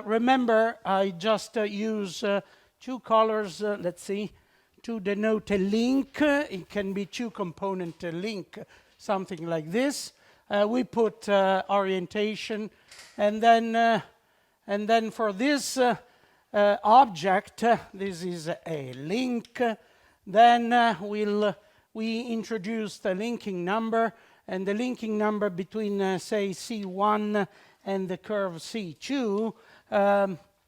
Remember, I just use two colors, let's see, to denote a link. It can be two-component link, something like this. We put orientation, and then for this object, this is a link. Then we introduce the linking number, and the linking number between, say, C1 and the curve C2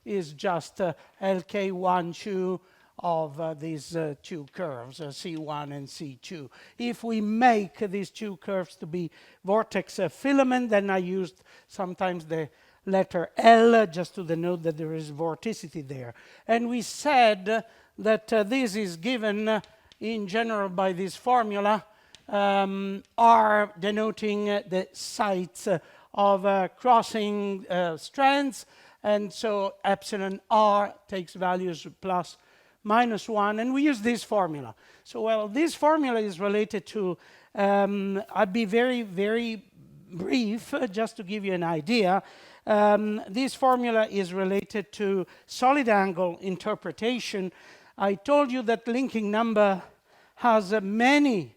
is just LK1, 2 of these two curves, C1 and C2. If we make these two curves to be vortex filament, then I used sometimes the letter L just to denote that there is vorticity there. And we said that this is given in general by this formula, R denoting the sites of crossing strands, and so epsilon R takes values plus minus 1, and we use this formula. So, well, this formula is related to, I'll be very, very brief, just to give you an idea. This formula is related to solid angle interpretation. I told you that linking number has many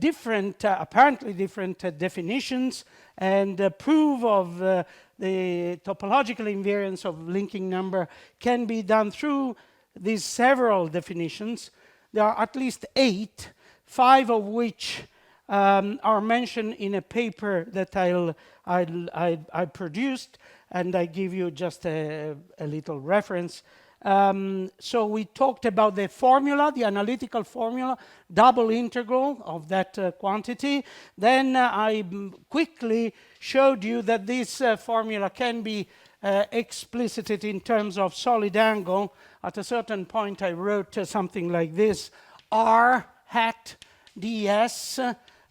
different, apparently different definitions, and proof of the topological invariance of linking number can be done through these several definitions. There are at least 8, 5 of which are mentioned in a paper that I produced, and I give you just a little reference. So we talked about the formula, the analytical formula, double integral of that quantity. Then I quickly showed you that this formula can be explicited in terms of solid angle. At a certain point I wrote something like this: R hat ds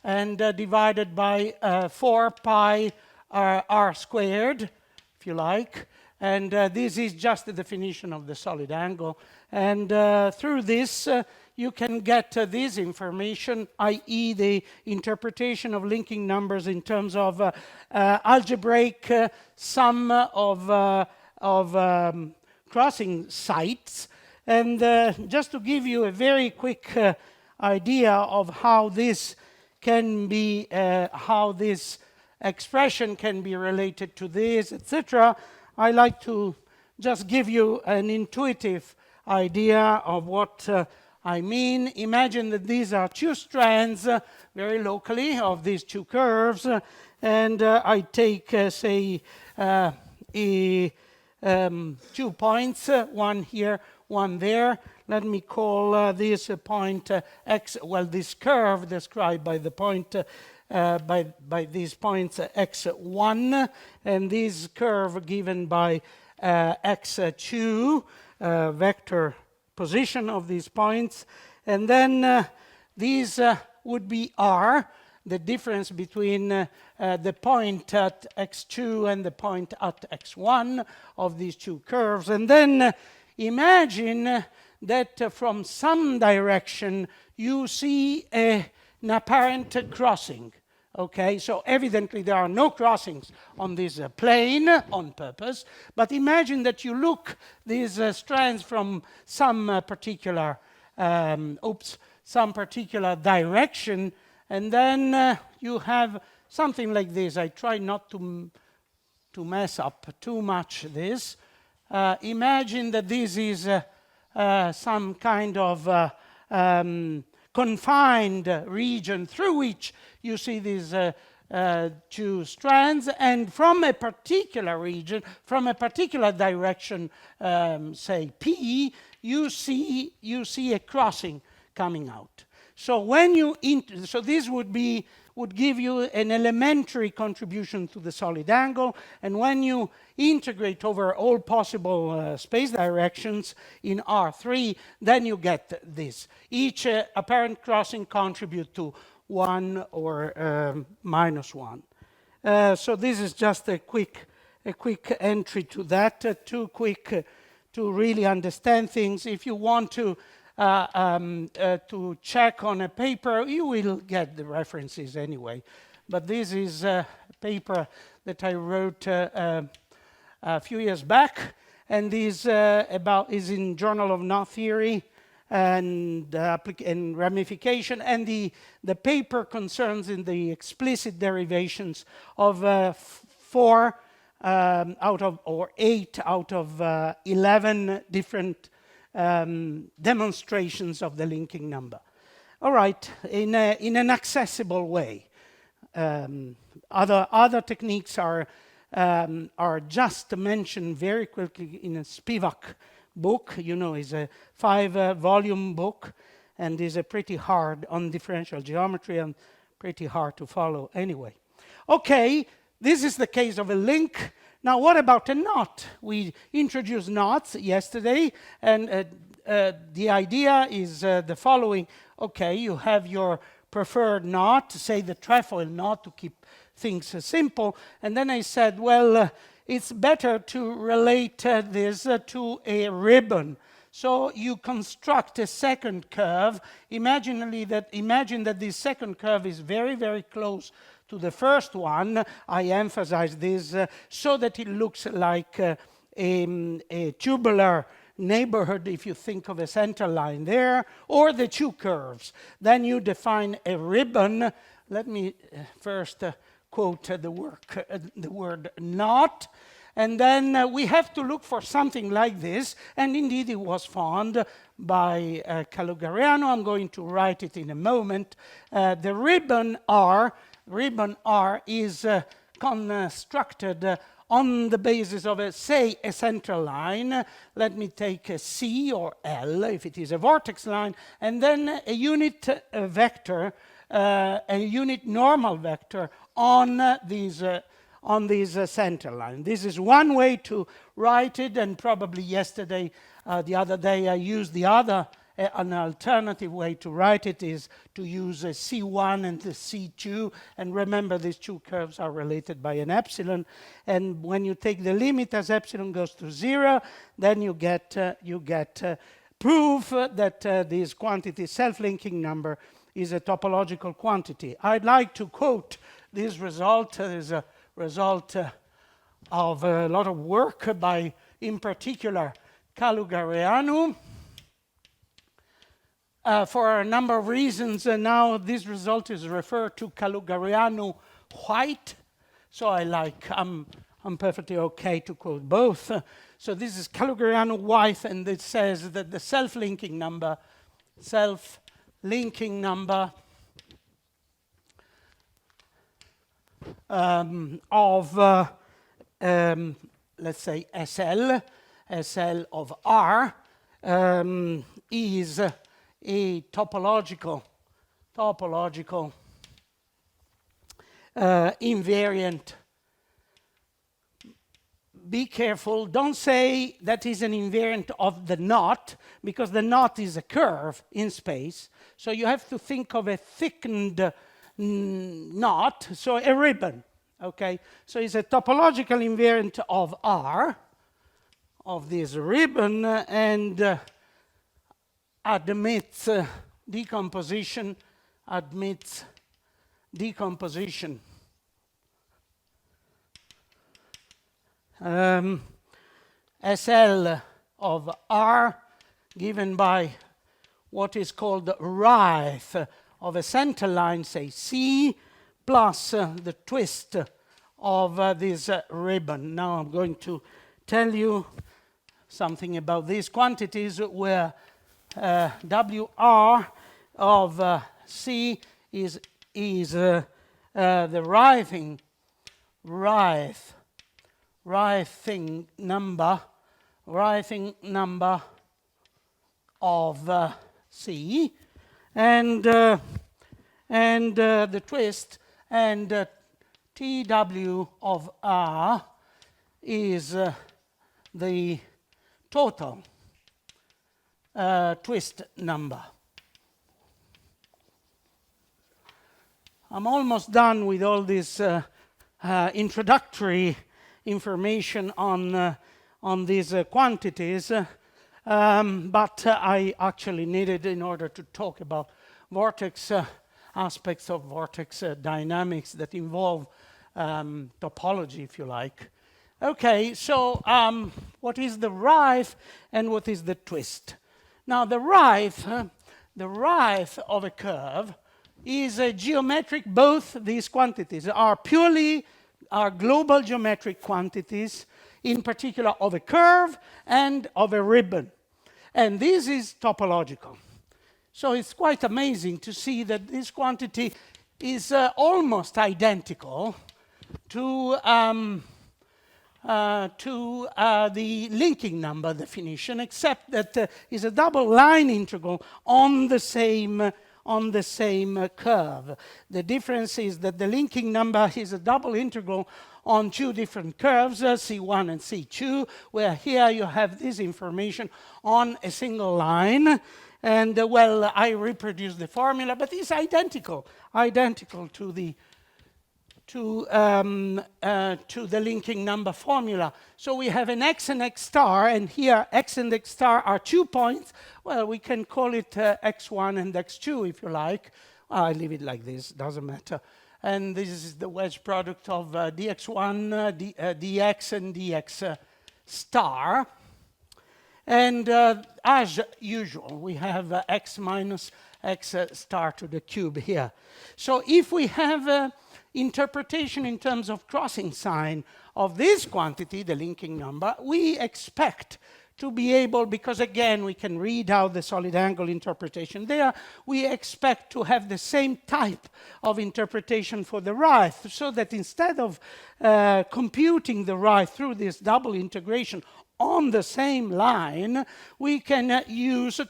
and divided by 4 pi r squared, if you like. And this is just the definition of the solid angle. And through this, you can get this information, i.e. the interpretation of linking numbers in terms of algebraic sum of crossing sites. And just to give you a very quick idea of how this can be, how this expression can be related to this, etc., I like to just give you an intuitive idea of what I mean. Imagine that these are two strands, very locally, of these two curves, and I take, say, 2 points, one here, one there. Let me call this point x, well, this curve described by the point by these points x1, and this curve given by x2, vector position of these points. And then these would be r, the difference between the point at x2 and the point at x1 of these two curves. And then imagine that from some direction you see an apparent crossing. Okay, so evidently there are no crossings on this plane on purpose, but imagine that you look these strands from some particular some particular direction, and then you have something like this. I try not to mess up too much this. Imagine that this is some kind of confined region through which you see these two strands, and from a particular region, from a particular direction, say P, you see a crossing coming out. So when you so this would give you an elementary contribution to the solid angle, and when you integrate over all possible space directions in R3, then you get this. Each apparent crossing contribute to 1 or minus 1. So this is just a quick entry to that, too quick to really understand things. If you want to check on a paper, you will get the references anyway. But this is a paper that I wrote a few years back, and is in Journal of Knot Theory and ramification, and the paper concerns in the explicit derivations of 8 out of 11 different demonstrations of the linking number. All right, in an accessible way. Other techniques are just mentioned very quickly in a Spivak book. You know, it's a 5-volume book, and is a pretty hard on differential geometry and pretty hard to follow anyway. Okay, this is the case of a link. Now, what about a knot? We introduced knots yesterday, and the idea is the following. Okay, you have your preferred knot, say the trefoil knot, to keep things simple. And then I said, well, it's better to relate this to a ribbon. So you construct a second curve. Imagine that this second curve is very, very close to the first one. I emphasize this so that it looks like a tubular neighborhood, if you think of a center line there, or the two curves. Then you define a ribbon. Let me first quote the word knot. And then we have to look for something like this, and indeed it was found by Calugariano. I'm going to write it in a moment. The ribbon R is constructed on the basis of, say, a central line. Let me take a C or L, if it is a vortex line, and then a unit vector, a unit normal vector on these center line. This is one way to write it, and probably yesterday, the other day, I used an alternative way to write it is to use a C1 and the C2, and remember these two curves are related by an epsilon, and when you take the limit as epsilon goes to 0, then you get proof that this quantity self-linking number is a topological quantity. I'd like to quote this result. There's a result of a lot of work by, in particular, Calugariano. For a number of reasons, now this result is referred to Calugariano White. So I'm perfectly okay to quote both. So this is Calugariano White, and it says that the self-linking number of let's say SL of R is a topological invariant. Be careful, don't say that is an invariant of the knot, because the knot is a curve in space. So you have to think of a thickened knot, so a ribbon, okay? So it's a topological invariant of R, of this ribbon, and admits decomposition. SL of R given by what is called writhe of a center line, say C, plus the twist of this ribbon. Now I'm going to tell you something about these quantities where WR of C is the writhing number of C, and the twist, and TW of R is the total twist number. I'm almost done with all this introductory information on these quantities, but I actually needed, in order to talk about vortex aspects of vortex dynamics that involve topology, if you like, Okay, so what is the rife and what is the twist? Now, the rife of a curve is a geometric. Both these quantities are global geometric quantities, in particular of a curve and of a ribbon. And this is topological. So it's quite amazing to see that this quantity is almost identical to the linking number definition, except that is a double line integral on the same curve. The difference is that the linking number is a double integral on two different curves, C1 and C2, where here you have this information on a single line. And well, I reproduce the formula, but it's identical to the linking number formula. So we have an x and x star, and here x and x star are 2 points. Well, we can call it x1 and x2 if you like. I leave it like this, doesn't matter. And this is the wedge product of dx1, dx, and dx star. And as usual, we have x minus x star to the cube here. So if we have interpretation in terms of crossing sign of this quantity, the linking number, we expect to be able, because again we can read out the solid angle interpretation there, we expect to have the same type of interpretation for the rife, so that instead of computing the rife through this double integration on the same line, we can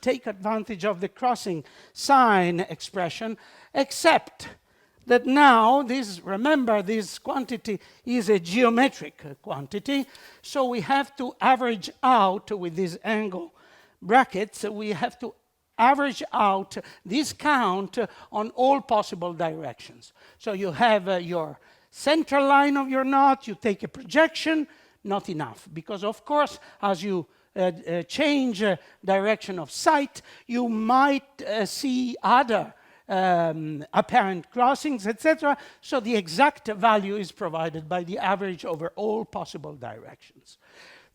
take advantage of the crossing sign expression, except that now, remember, this quantity is a geometric quantity, so we have to average out with these angle brackets, we have to average out this count on all possible directions. So you have your central line of your knot, you take a projection, not enough, because of course, as you change direction of sight, you might see other apparent crossings, etc. So the exact value is provided by the average over all possible directions.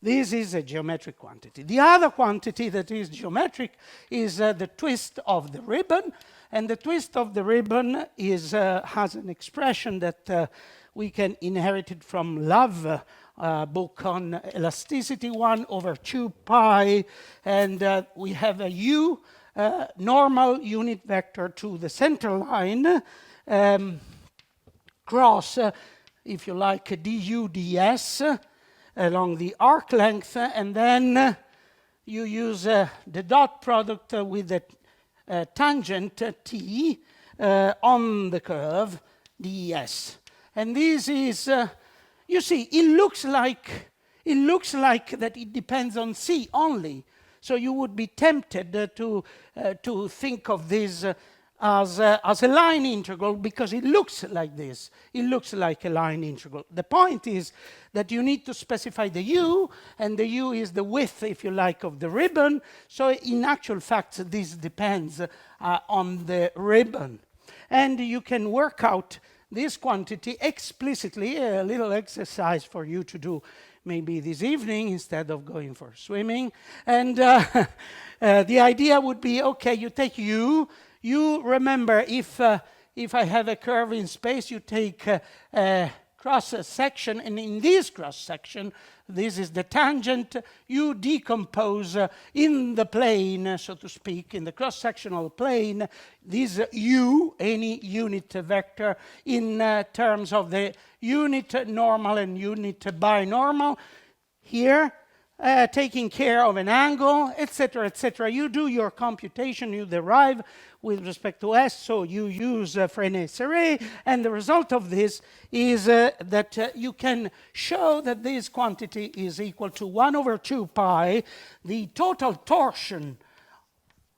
This is a geometric quantity. The other quantity that is geometric is the twist of the ribbon. And the twist of the ribbon has an expression that we can inherit it from Love book on elasticity, 1 over 2 pi. And we have a u normal unit vector to the center line, cross, if you like, du ds along the arc length, and then you use the dot product with the tangent t on the curve ds. And this is, you see, it looks like that it depends on c only. So you would be tempted to think of this as a line integral, because it looks like this. It looks like a line integral. The point is that you need to specify the u, and the u is the width, if you like, of the ribbon. So in actual fact, this depends on the ribbon. And you can work out this quantity explicitly, a little exercise for you to do maybe this evening instead of going for swimming. And the idea would be, okay, you take u. You remember, if I have a curve in space, you take a cross section, and in this cross section, this is the tangent. You decompose in the plane, so to speak, in the cross-sectional plane, this u, any unit vector, in terms of the unit normal and unit binormal. Here, taking care of an angle, etc., etc. You do your computation, you derive with respect to S, so you use Freinet-Serret, and the result of this is that you can show that this quantity is equal to 1 over 2 pi, the total torsion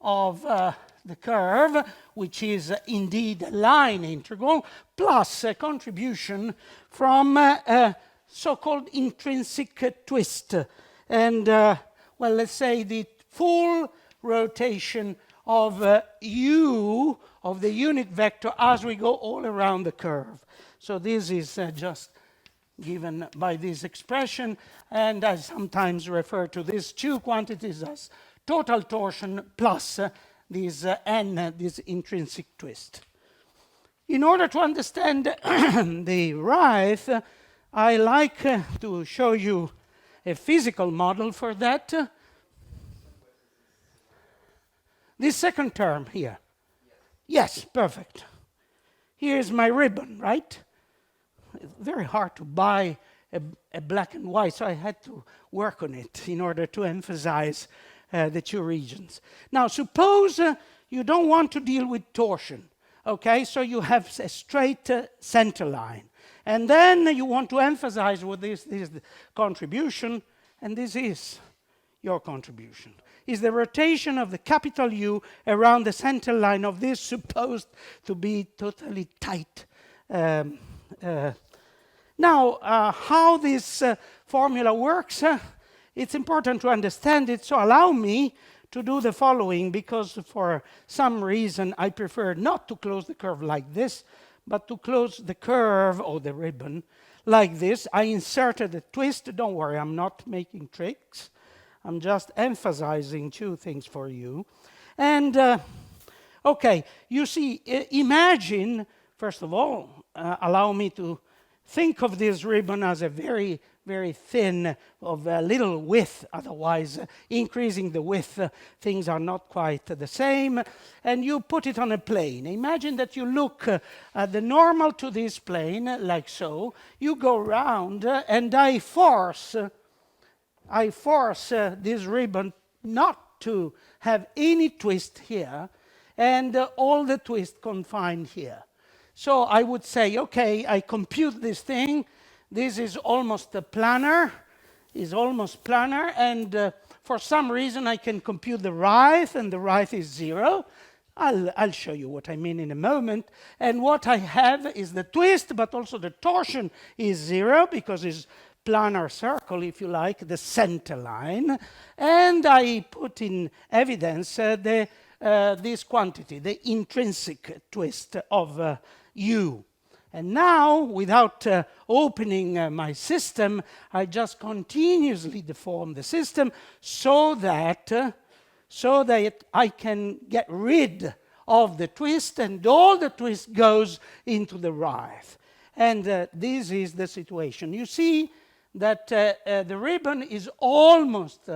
of the curve, which is indeed a line integral, plus a contribution from a so-called intrinsic twist. And, well, let's say the full rotation of u of the unit vector as we go all around the curve. So this is just given by this expression, and I sometimes refer to these two quantities as total torsion plus this n, this intrinsic twist. In order to understand the writhe, I like to show you a physical model for that. This second term here. Yes, perfect. Here's my ribbon, right? It's very hard to buy a black and white, so I had to work on it in order to emphasize the two regions. Now, suppose you don't want to deal with torsion, okay? So you have a straight center line. And then you want to emphasize what this is the contribution, and this is your contribution. Is the rotation of the capital U around the center line of this supposed to be totally tight. Now, how this formula works, it's important to understand it, so allow me to do the following, because for some reason I prefer not to close the curve like this, but to close the curve or the ribbon like this. I inserted a twist. Don't worry, I'm not making tricks. I'm just emphasizing two things for you. And, okay, you see, imagine, first of all, allow me to think of this ribbon as a very, very thin, of a little width. Otherwise, increasing the width, things are not quite the same. And you put it on a plane. Imagine that you look at the normal to this plane, like so. You go round, and I force this ribbon not to have any twist here, and all the twist confined here. So I would say, okay, I compute this thing. This is almost planar, and for some reason I can compute the writhe, and the writhe is 0. I'll show you what I mean in a moment. And what I have is the twist, but also the torsion is 0, because it's planar circle, if you like, the center line. And I put in evidence this quantity, the intrinsic twist of U. And now, without opening my system, I just continuously deform the system so that I can get rid of the twist, and all the twist goes into the writhe. And this is the situation. You see that the ribbon is almost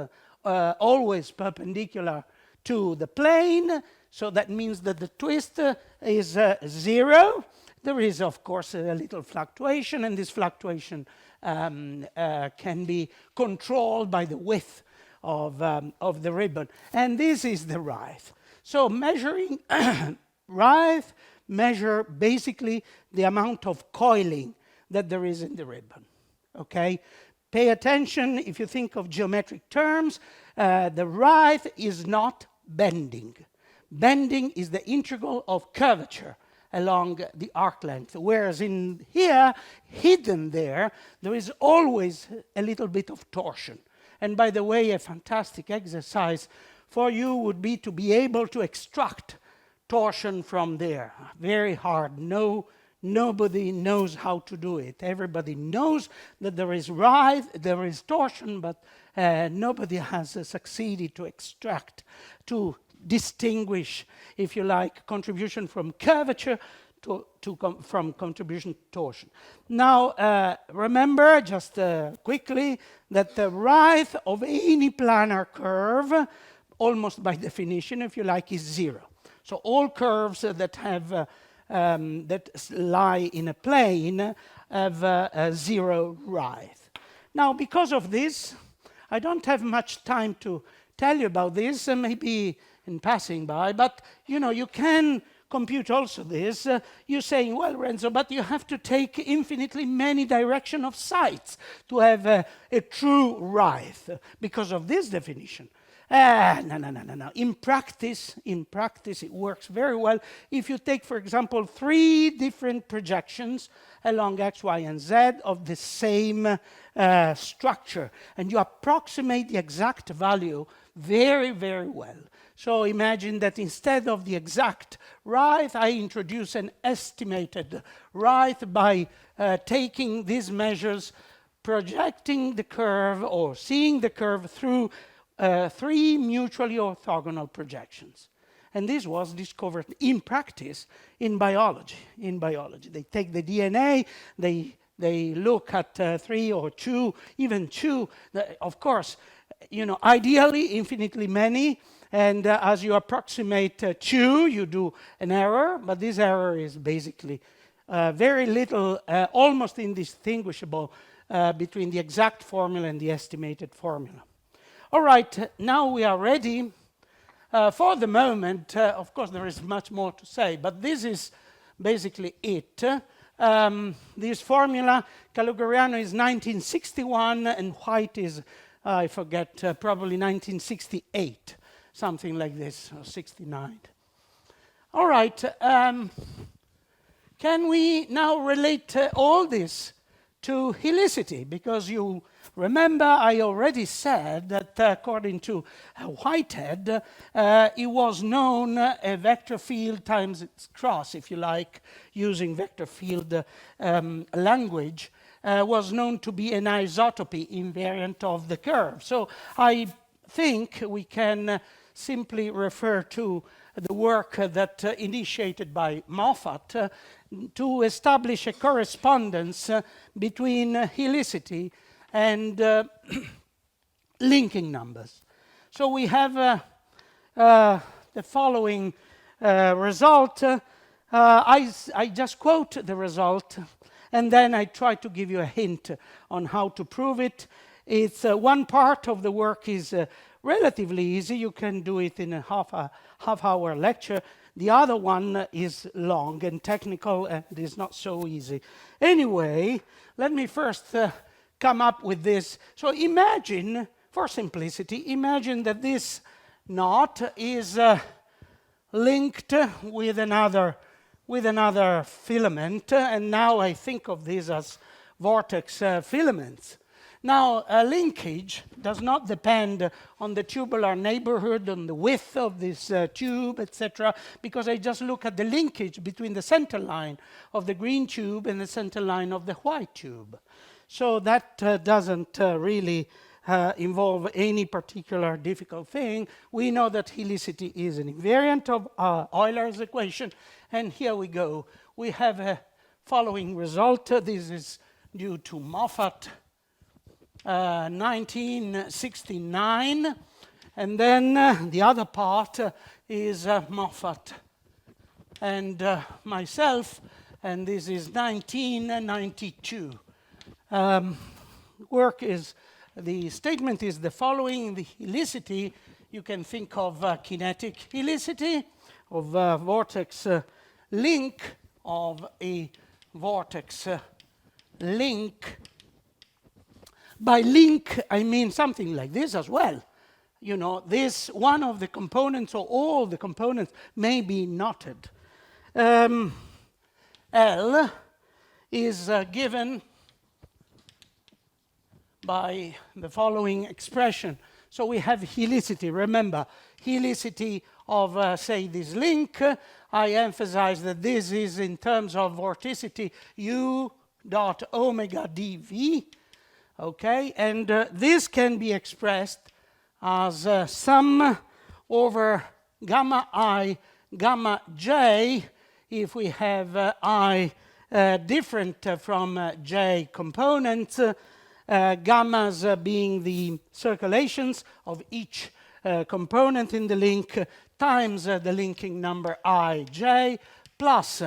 always perpendicular to the plane, so that means that the twist is 0. There is, of course, a little fluctuation, and this fluctuation can be controlled by the width of the ribbon. And this is the writhe. So measuring writhe, measure basically the amount of coiling that there is in the ribbon. Okay? Pay attention, if you think of geometric terms, the writhe is not bending. Bending is the integral of curvature along the arc length, whereas in here, hidden there is always a little bit of torsion. And by the way, a fantastic exercise for you would be to be able to extract torsion from there. Very hard. Nobody knows how to do it. Everybody knows that there is writhe, there is torsion, but nobody has succeeded to extract, to distinguish, if you like, contribution from curvature from contribution to torsion. Now, remember, just quickly, that the writhe of any planar curve, almost by definition, if you like, is 0. So all curves that have that lie in a plane have a 0 writhe. Now, because of this, I don't have much time to tell you about this, maybe in passing by, but you can compute also this. You're saying, well, Renzo, but you have to take infinitely many direction of sights to have a true writhe because of this definition. No. In practice, it works very well. If you take, for example, 3 different projections along x, y, and z of the same structure, and you approximate the exact value very, very well. So imagine that instead of the exact right, I introduce an estimated right by taking these measures, projecting the curve or seeing the curve through 3 mutually orthogonal projections. And this was discovered in practice in biology. They take the DNA, they look at 3 or 2, even 2. Of course, ideally infinitely many. And as you approximate 2, you do an error. But this error is basically very little, almost indistinguishable between the exact formula and the estimated formula. All right, now we are ready. For the moment, of course, there is much more to say, but this is basically it. This formula, Calogeriano is 1961, and White is, I forget, probably 1968, something like this, or 69. All right, can we now relate all this to helicity? Because you remember I already said that according to Whitehead, it was known a vector field times its cross, if you like, using vector field language, was known to be an isotopy invariant of the curve. So I think we can simply refer to the work that initiated by Moffat to establish a correspondence between helicity and linking numbers. So we have the following result. I just quote the result, and then I try to give you a hint on how to prove it. It's one part of the work is relatively easy. You can do it in a half-hour lecture. The other one is long and technical and is not so easy. Anyway, let me first come up with this. So imagine, for simplicity, imagine that this knot is linked with another filament, and now I think of these as vortex filaments. Now, a linkage does not depend on the tubular neighborhood, on the width of this tube, etc., because I just look at the linkage between the center line of the green tube and the center line of the white tube. So that doesn't really involve any particular difficult thing. We know that helicity is an invariant of Euler's equation, and here we go. We have a following result. This is due to Moffat, 1969, and then the other part is Moffat and myself, and this is 1992. The statement is the following: the helicity, you can think of kinetic helicity of a vortex link of a vortex link. By link, I mean something like this as well. You know, this one of the components or all the components may be knotted. L is given by the following expression. So we have helicity. Remember, helicity of, say, this link. I emphasize that this is in terms of vorticity u dot omega dv. Okay, and this can be expressed as sum over gamma I, gamma j, if we have I different from j components, gammas being the circulations of each component in the link, times the linking number ij, plus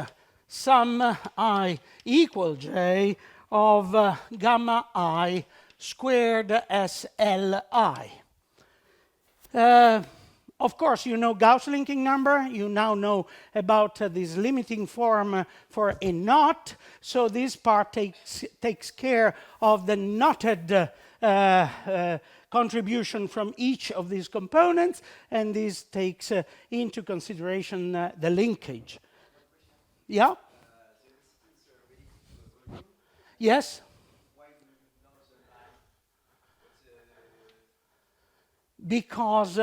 sum I equal j of gamma I squared SLI. Of course, you know Gauss linking number. You now know about this limiting form for a knot. So this part takes care of the knotted contribution from each of these components, and this takes into consideration the linkage. Yeah? Yes? because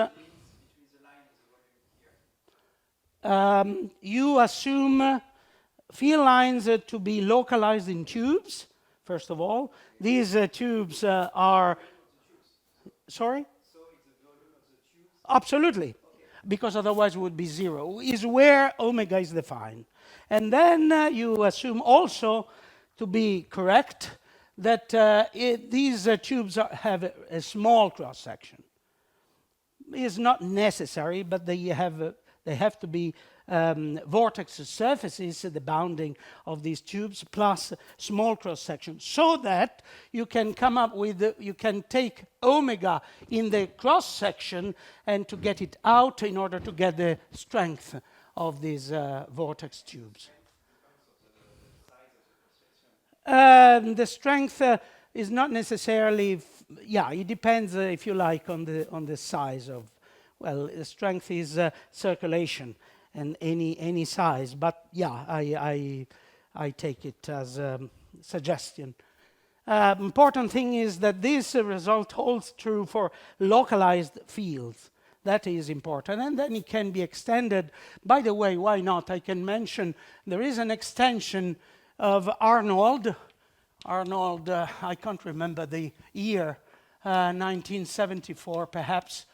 you assume field lines to be localized in tubes, first of all. These tubes are... Sorry? So it's the volume of the tubes? Absolutely. Okay. Because otherwise it would be zero, is where omega is defined. And then you assume also, to be correct, that these tubes have a small cross-section. It's not necessary, but they have to be vortex surfaces, the bounding of these tubes, plus small cross-section, so that you can come up with, you can take omega in the cross-section and to get it out in order to get the strength of these vortex tubes. The strength is not necessarily, it depends, if you like, on the size of, well, the strength is circulation and any size, but I take it as a suggestion. Important thing is that this result holds true for localized fields. That is important, and then it can be extended. By the way, why not? I can mention there is an extension of Arnold, I can't remember the year, 1974 perhaps,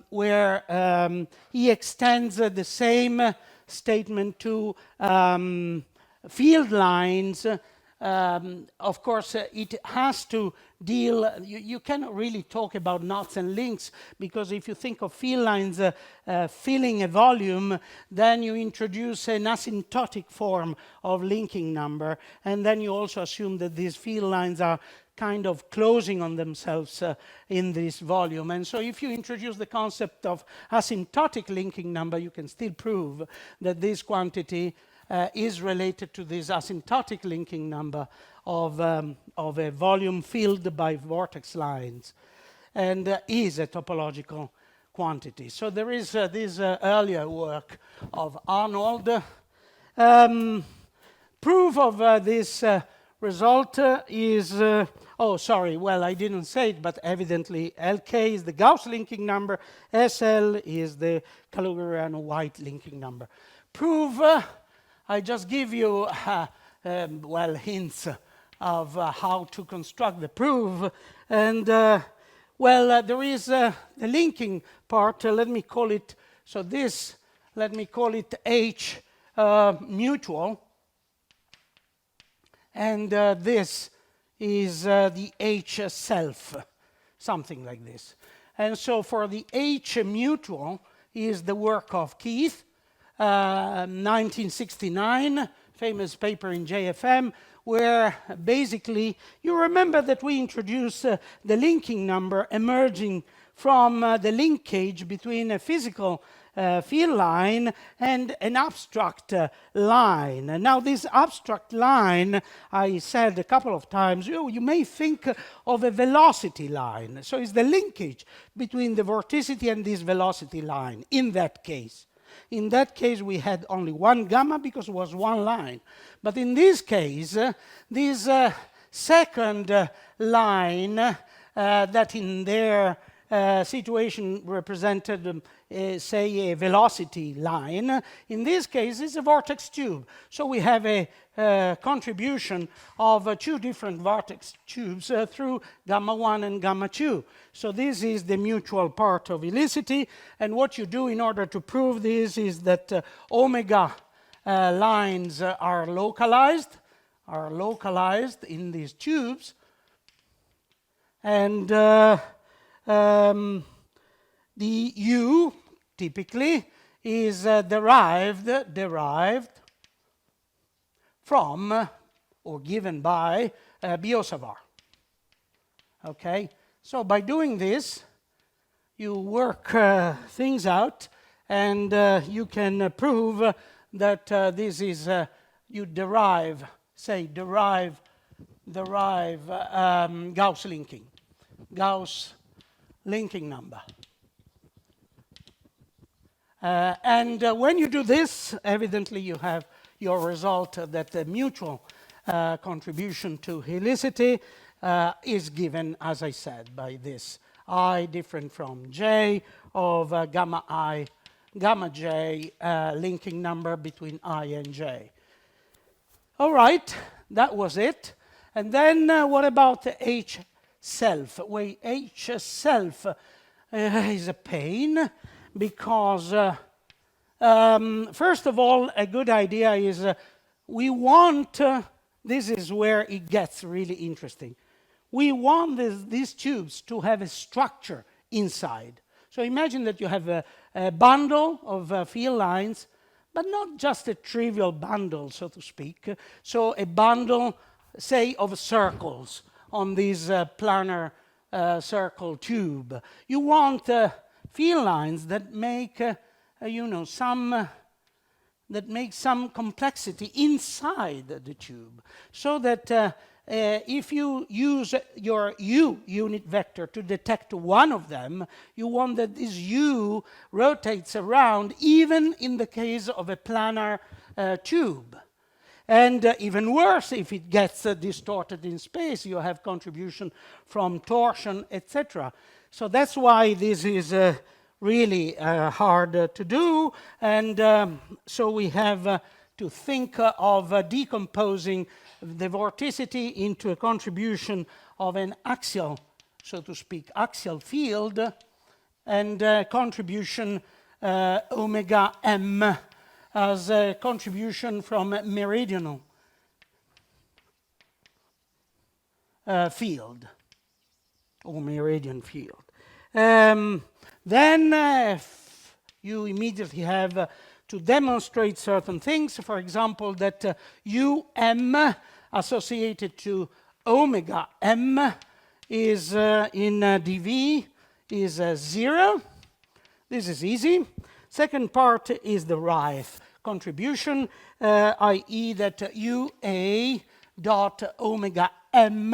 where he extends the same statement to field lines. Of course, it has to deal, you cannot really talk about knots and links, because if you think of field lines filling a volume, then you introduce an asymptotic form of linking number, and then you also assume that these field lines are kind of closing on themselves in this volume. And so if you introduce the concept of asymptotic linking number, you can still prove that this quantity is related to this asymptotic linking number of a volume filled by vortex lines, and is a topological quantity. So there is this earlier work of Arnold. Proof of this result is, well, I didn't say it, but evidently LK is the Gauss linking number, SL is the Calogeriano-White linking number. Proof, I just give you, hints of how to construct the proof. And, there is the linking part. Let me call it, let me call it H mutual. And this is the H self, something like this. And so for the H mutual is the work of Keith, 1969, famous paper in JFM, where basically you remember that we introduced the linking number emerging from the linkage between a physical field line and an abstract line. And now this abstract line, I said a couple of times, you may think of a velocity line. So it's the linkage between the vorticity and this velocity line in that case. In that case, we had only one gamma because it was one line. But in this case, this second line that in their situation represented, say, a velocity line, in this case is a vortex tube. So we have a contribution of two different vortex tubes through gamma 1 and gamma 2. So this is the mutual part of helicity, and what you do in order to prove this is that omega lines are localized in these tubes, and the U typically is derived from or given by Biot-Savart. Okay, so by doing this, you work things out, and you can prove that this is you derive Gauss linking number. And when you do this, evidently you have your result that the mutual contribution to helicity is given, as I said, by this I different from j of gamma j linking number between I and j. All right, that was it. And then what about H self? Well, H self is a pain because, first of all, a good idea is we want, this is where it gets really interesting. We want these tubes to have a structure inside. So imagine that you have a bundle of field lines, but not just a trivial bundle, so to speak. So a bundle, say, of circles on this planar circle tube. You want field lines that make, that make some complexity inside the tube, so that if you use your U unit vector to detect one of them, you want that this U rotates around even in the case of a planar tube. And even worse, if it gets distorted in space, you have contribution from torsion, etc. So that's why this is really hard to do. And so we have to think of decomposing the vorticity into a contribution of an axial, so to speak, axial field, and contribution omega m as a contribution from a meridional field, or meridian field. Then you immediately have to demonstrate certain things, for example, that um associated to omega m is in dV is 0. This is easy. Second part is the Rife contribution, i.e. that UA dot omega m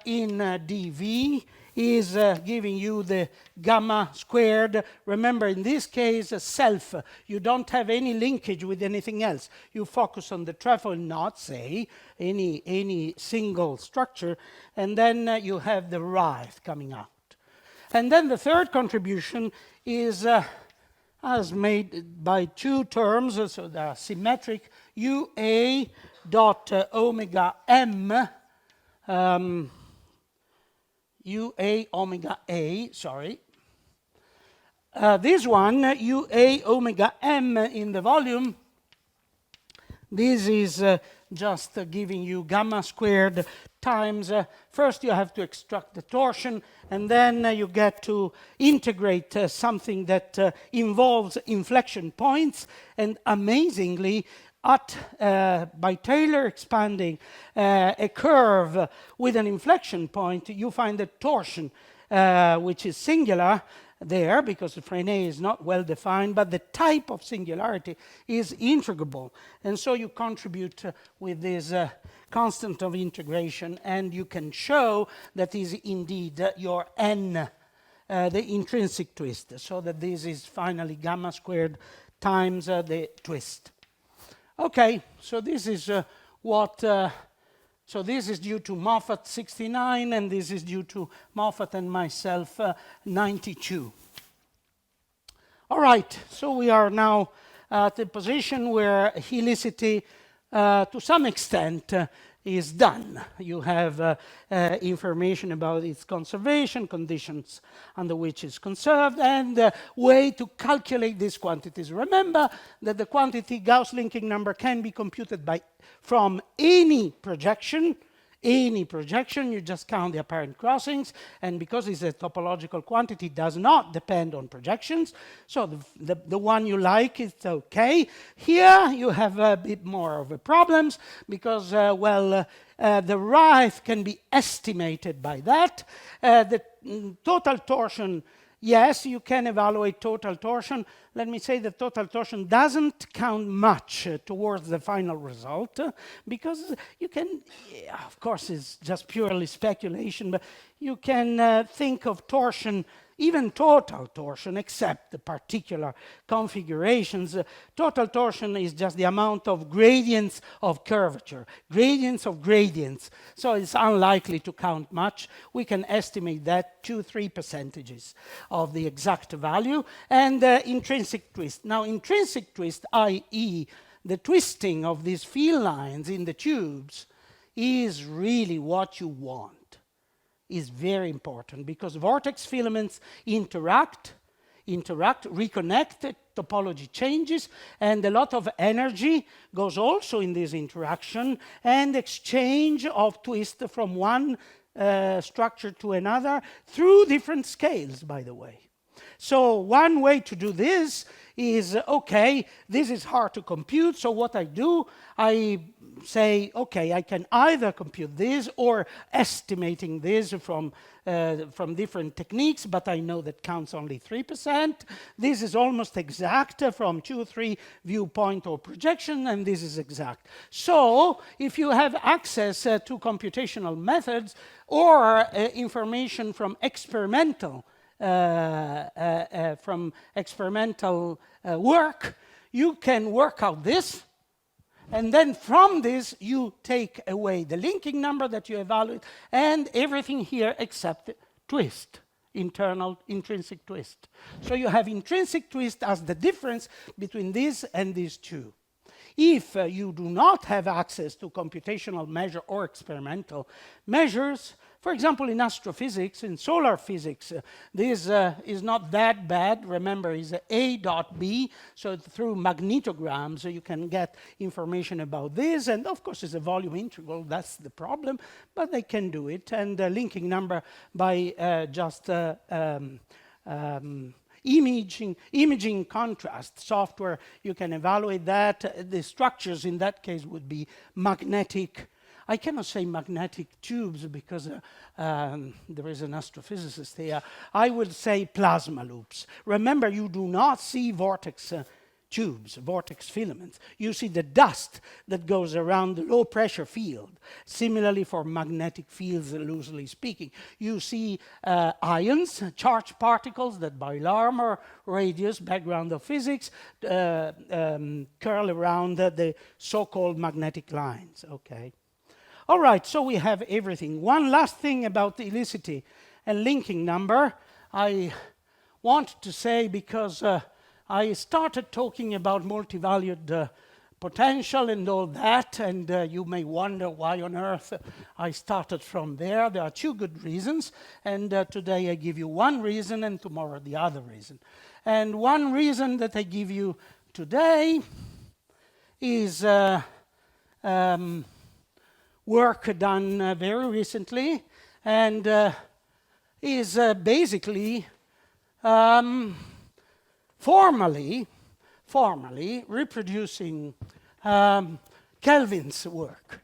in dV is giving you the gamma squared. Remember, in this case, self. You don't have any linkage with anything else. You focus on the trefoil knot, say, any single structure, and then you have the Rife coming out. And then the third contribution is as made by two terms, so they are symmetric. UA dot omega m UA omega A, sorry. This one, UA omega m in the volume, this is just giving you gamma squared times, first you have to extract the torsion, and then you get to integrate something that involves inflection points, and amazingly, by Taylor expanding a curve with an inflection point, you find the torsion, which is singular there, because the Freinet is not well defined, but the type of singularity is integrable. And so you contribute with this constant of integration, and you can show that is indeed your n, the intrinsic twist, so that this is finally gamma squared times the twist. Okay, so this is so this is due to Moffat 69, and this is due to Moffat and myself 92. All right, so we are now at a position where helicity, to some extent, is done. You have information about its conservation, conditions under which it's conserved, and a way to calculate these quantities. Remember that the quantity Gauss linking number can be computed from any projection. You just count the apparent crossings, and because it's a topological quantity, it does not depend on projections. So the one you like is okay. Here you have a bit more of a problems because, the Rife can be estimated by that. The total torsion, yes, you can evaluate total torsion, let me say that total torsion doesn't count much towards the final result, because you can, of course, it's just purely speculation, but you can think of torsion, even total torsion, except the particular configurations. Total torsion is just the amount of gradients of curvature, gradients of gradients. So it's unlikely to count much. We can estimate that 2-3% of the exact value. And intrinsic twist. Now, intrinsic twist, i.e. the twisting of these field lines in the tubes, is really what you want. Is very important because vortex filaments interact, reconnect, topology changes, and a lot of energy goes also in this interaction and exchange of twist from one structure to another through different scales, by the way. So one way to do this is, okay, this is hard to compute, so what I do, I say, okay, I can either compute this or estimating this from different techniques, but I know that counts only 3%. This is almost exact from 2 or 3 viewpoint or projection, and this is exact. So if you have access to computational methods or information from experimental work, you can work out this, and then from this you take away the linking number that you evaluate and everything here except twist, internal intrinsic twist. So you have intrinsic twist as the difference between this and these two. If you do not have access to computational measure or experimental measures, for example, in astrophysics, in solar physics, this is not that bad. Remember, it's A dot B, so through magnetograms you can get information about this, and of course it's a volume integral, that's the problem, but they can do it, and the linking number by just imaging contrast software, you can evaluate that. The structures in that case would be magnetic. I cannot say magnetic tubes because there is an astrophysicist here. I would say plasma loops. Remember, you do not see vortex tubes, vortex filaments. You see the dust that goes around the low pressure field. Similarly for magnetic fields, loosely speaking. You see ions, charged particles that by Larmor radius, background of physics, curl around the so-called magnetic lines, okay? All right, so we have everything. One last thing about the helicity and linking number. I want to say, because I started talking about multivalued potential and all that, and you may wonder why on earth I started from there. There are two good reasons, and today I give you one reason and tomorrow the other reason. And one reason that I give you today is work done very recently, and is basically formally reproducing Kelvin's work.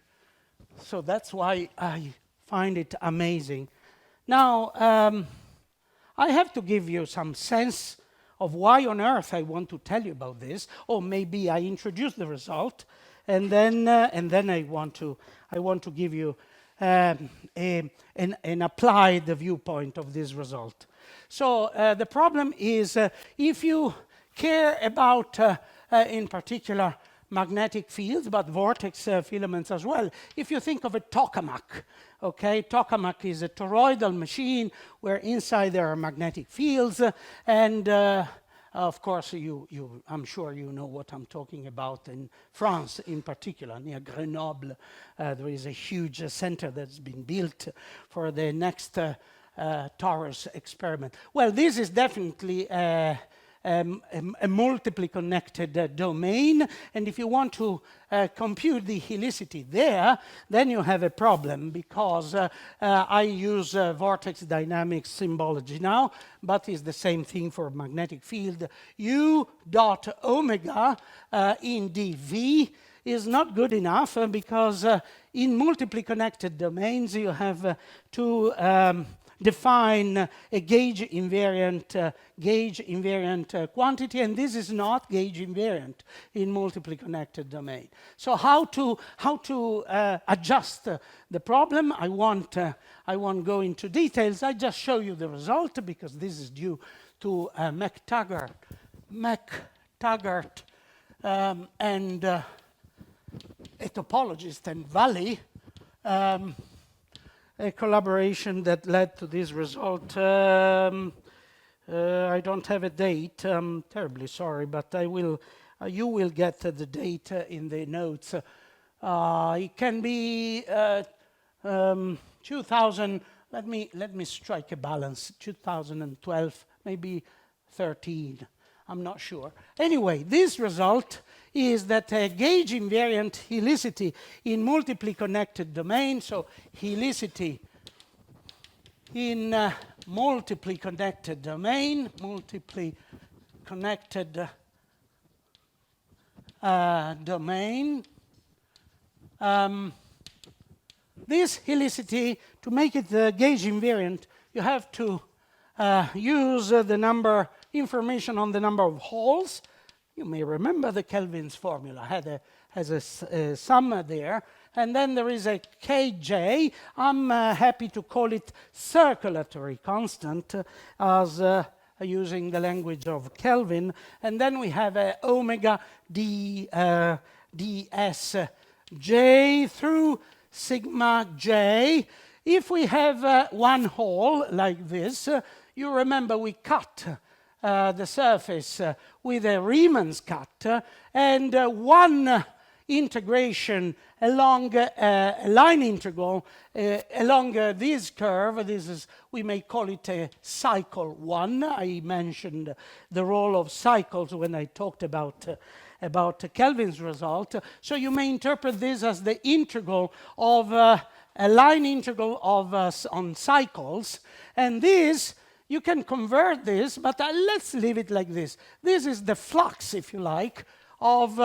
So that's why I find it amazing. Now, I have to give you some sense of why on earth I want to tell you about this, or maybe I introduce the result, and then I want to give you an applied viewpoint of this result. So the problem is, if you care about, in particular, magnetic fields, but vortex filaments as well, if you think of a tokamak, okay, tokamak is a toroidal machine where inside there are magnetic fields, and of course, I'm sure you know what I'm talking about. In France, in particular, near Grenoble, there is a huge center that's been built for the next Torus experiment. Well, this is definitely a multiply connected domain, and if you want to compute the helicity there, then you have a problem, because I use vortex dynamics symbology now, but it's the same thing for magnetic field. U dot omega in dV is not good enough, because in multiply connected domains you have to define a gauge invariant quantity, and this is not gauge invariant in multiply connected domain. So how to adjust the problem? I won't go into details. I just show you the result because this is due to McTaggart and a topologist and Valley, a collaboration that led to this result. I don't have a date. I'm terribly sorry, but I will. You will get the date in the notes. It can be 2000. Let me strike a balance. 2012, maybe 13. I'm not sure. Anyway, this result is that a gauge invariant helicity in multiply connected domain, so helicity in multiply connected domain, this helicity, to make it gauge invariant, you have to use the information on the number of holes. You may remember the Kelvin's formula has a sum there, and then there is a kj. I'm happy to call it circulatory constant as using the language of Kelvin, and then we have a omega ds j through sigma j. If we have one hole like this, you remember we cut the surface with a Riemann's cut, and one integration along a line integral along this curve. This is, we may call it a cycle 1. I mentioned the role of cycles when I talked about Kelvin's result. So you may interpret this as the integral of a line integral of on cycles, and this, you can convert this, but let's leave it like this. This is the flux, if you like, of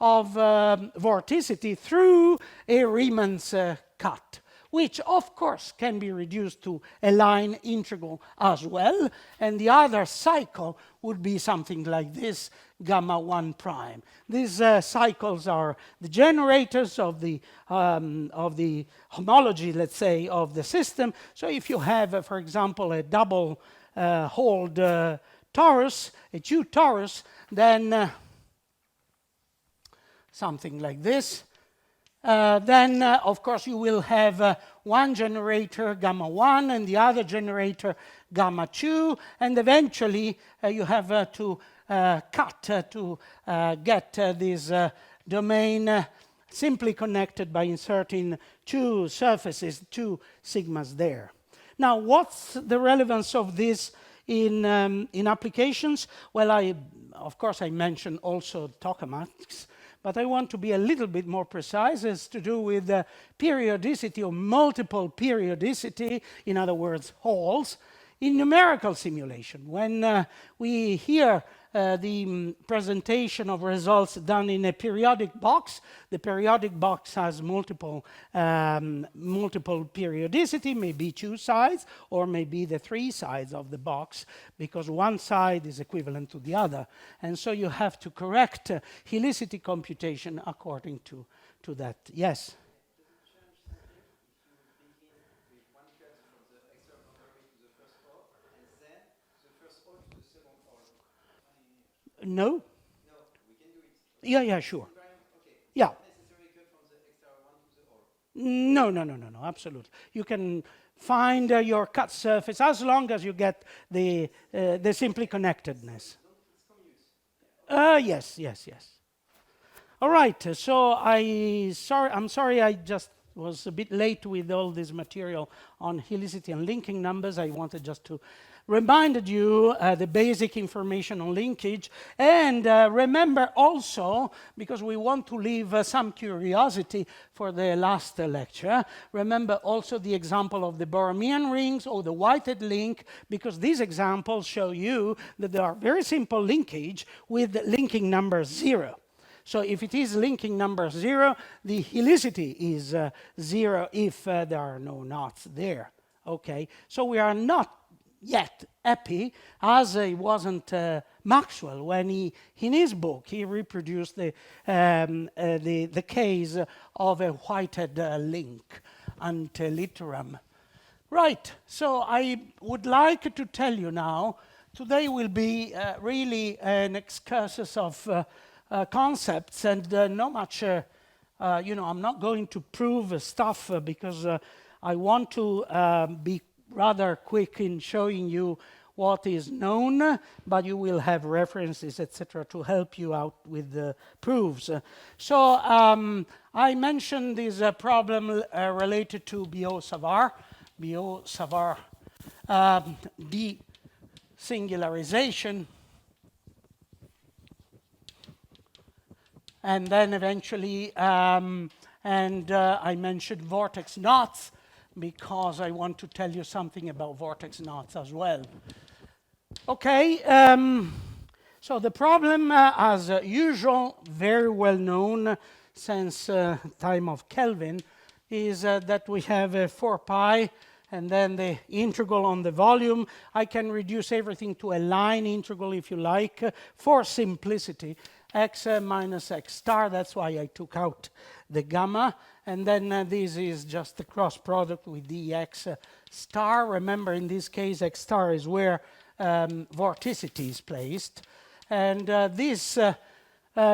vorticity through a Riemann's cut, which of course can be reduced to a line integral as well. And the other cycle would be something like this, gamma 1 prime. These cycles are the generators of the homology, let's say, of the system. So if you have, for example, a double holed torus, a two torus, then something like this. Then, of course, you will have one generator, gamma 1, and the other generator, gamma 2, and eventually you have to cut to get this domain simply connected by inserting two surfaces, two sigmas there. Now, what's the relevance of this in applications? Well, of course, I mentioned also tokamaks, but I want to be a little bit more precise. It's to do with periodicity or multiple periodicity, in other words, holes, in numerical simulation. When we hear the presentation of results done in a periodic box, the periodic box has multiple periodicity, maybe two sides, or maybe the three sides of the box, because one side is equivalent to the other. And so you have to correct helicity computation according to that. Yes? No? No, we can do it. Yeah, sure. Okay. Yeah. Not necessarily cut from the extra one to the or. No, absolutely. You can find your cut surface as long as you get the simply connectedness. Yes. All right. So I'm sorry I just was a bit late with all this material on helicity and linking numbers. I wanted just to reminded you the basic information on linkage, and remember also, because we want to leave some curiosity for the last lecture, remember also the example of the Borromean rings or the Whitehead link, because these examples show you that there are very simple linkage with linking number 0. So if it is linking number 0, the helicity is 0 if there are no knots there. Okay, so we are not yet happy, as it wasn't Maxwell when in his book, he reproduced the case of a whited link ante litteram. Right, so I would like to tell you now, today will be really an excursus of concepts and not much, I'm not going to prove stuff because I want to be rather quick in showing you what is known, but you will have references, etc., to help you out with the proofs. So I mentioned this problem related to Biot-Savart desingularization, and then eventually, I mentioned vortex knots, because I want to tell you something about vortex knots as well. Okay, so the problem, as usual, very well known since time of Kelvin, is that we have 4 pi and then the integral on the volume. I can reduce everything to a line integral if you like, for simplicity. X minus x star, that's why I took out the gamma. And then this is just the cross product with dx star. Remember, in this case, x star is where vorticity is placed. And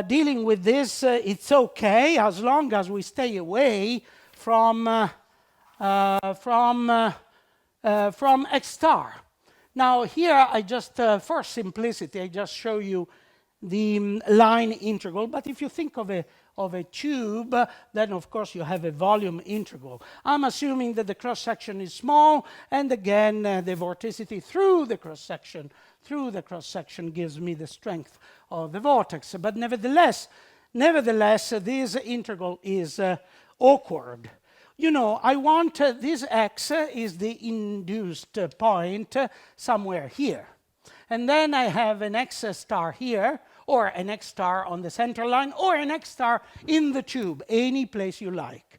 dealing with this, it's okay as long as we stay away from x star. Now here, I just, for simplicity, I just show you the line integral. But if you think of a tube, then of course you have a volume integral. I'm assuming that the cross-section is small, and again the vorticity through the cross-section gives me the strength of the vortex. But nevertheless, this integral is awkward. You know, I want this x is the induced point somewhere here. And then I have an x star here, or an x star on the center line, or an x star in the tube, any place you like.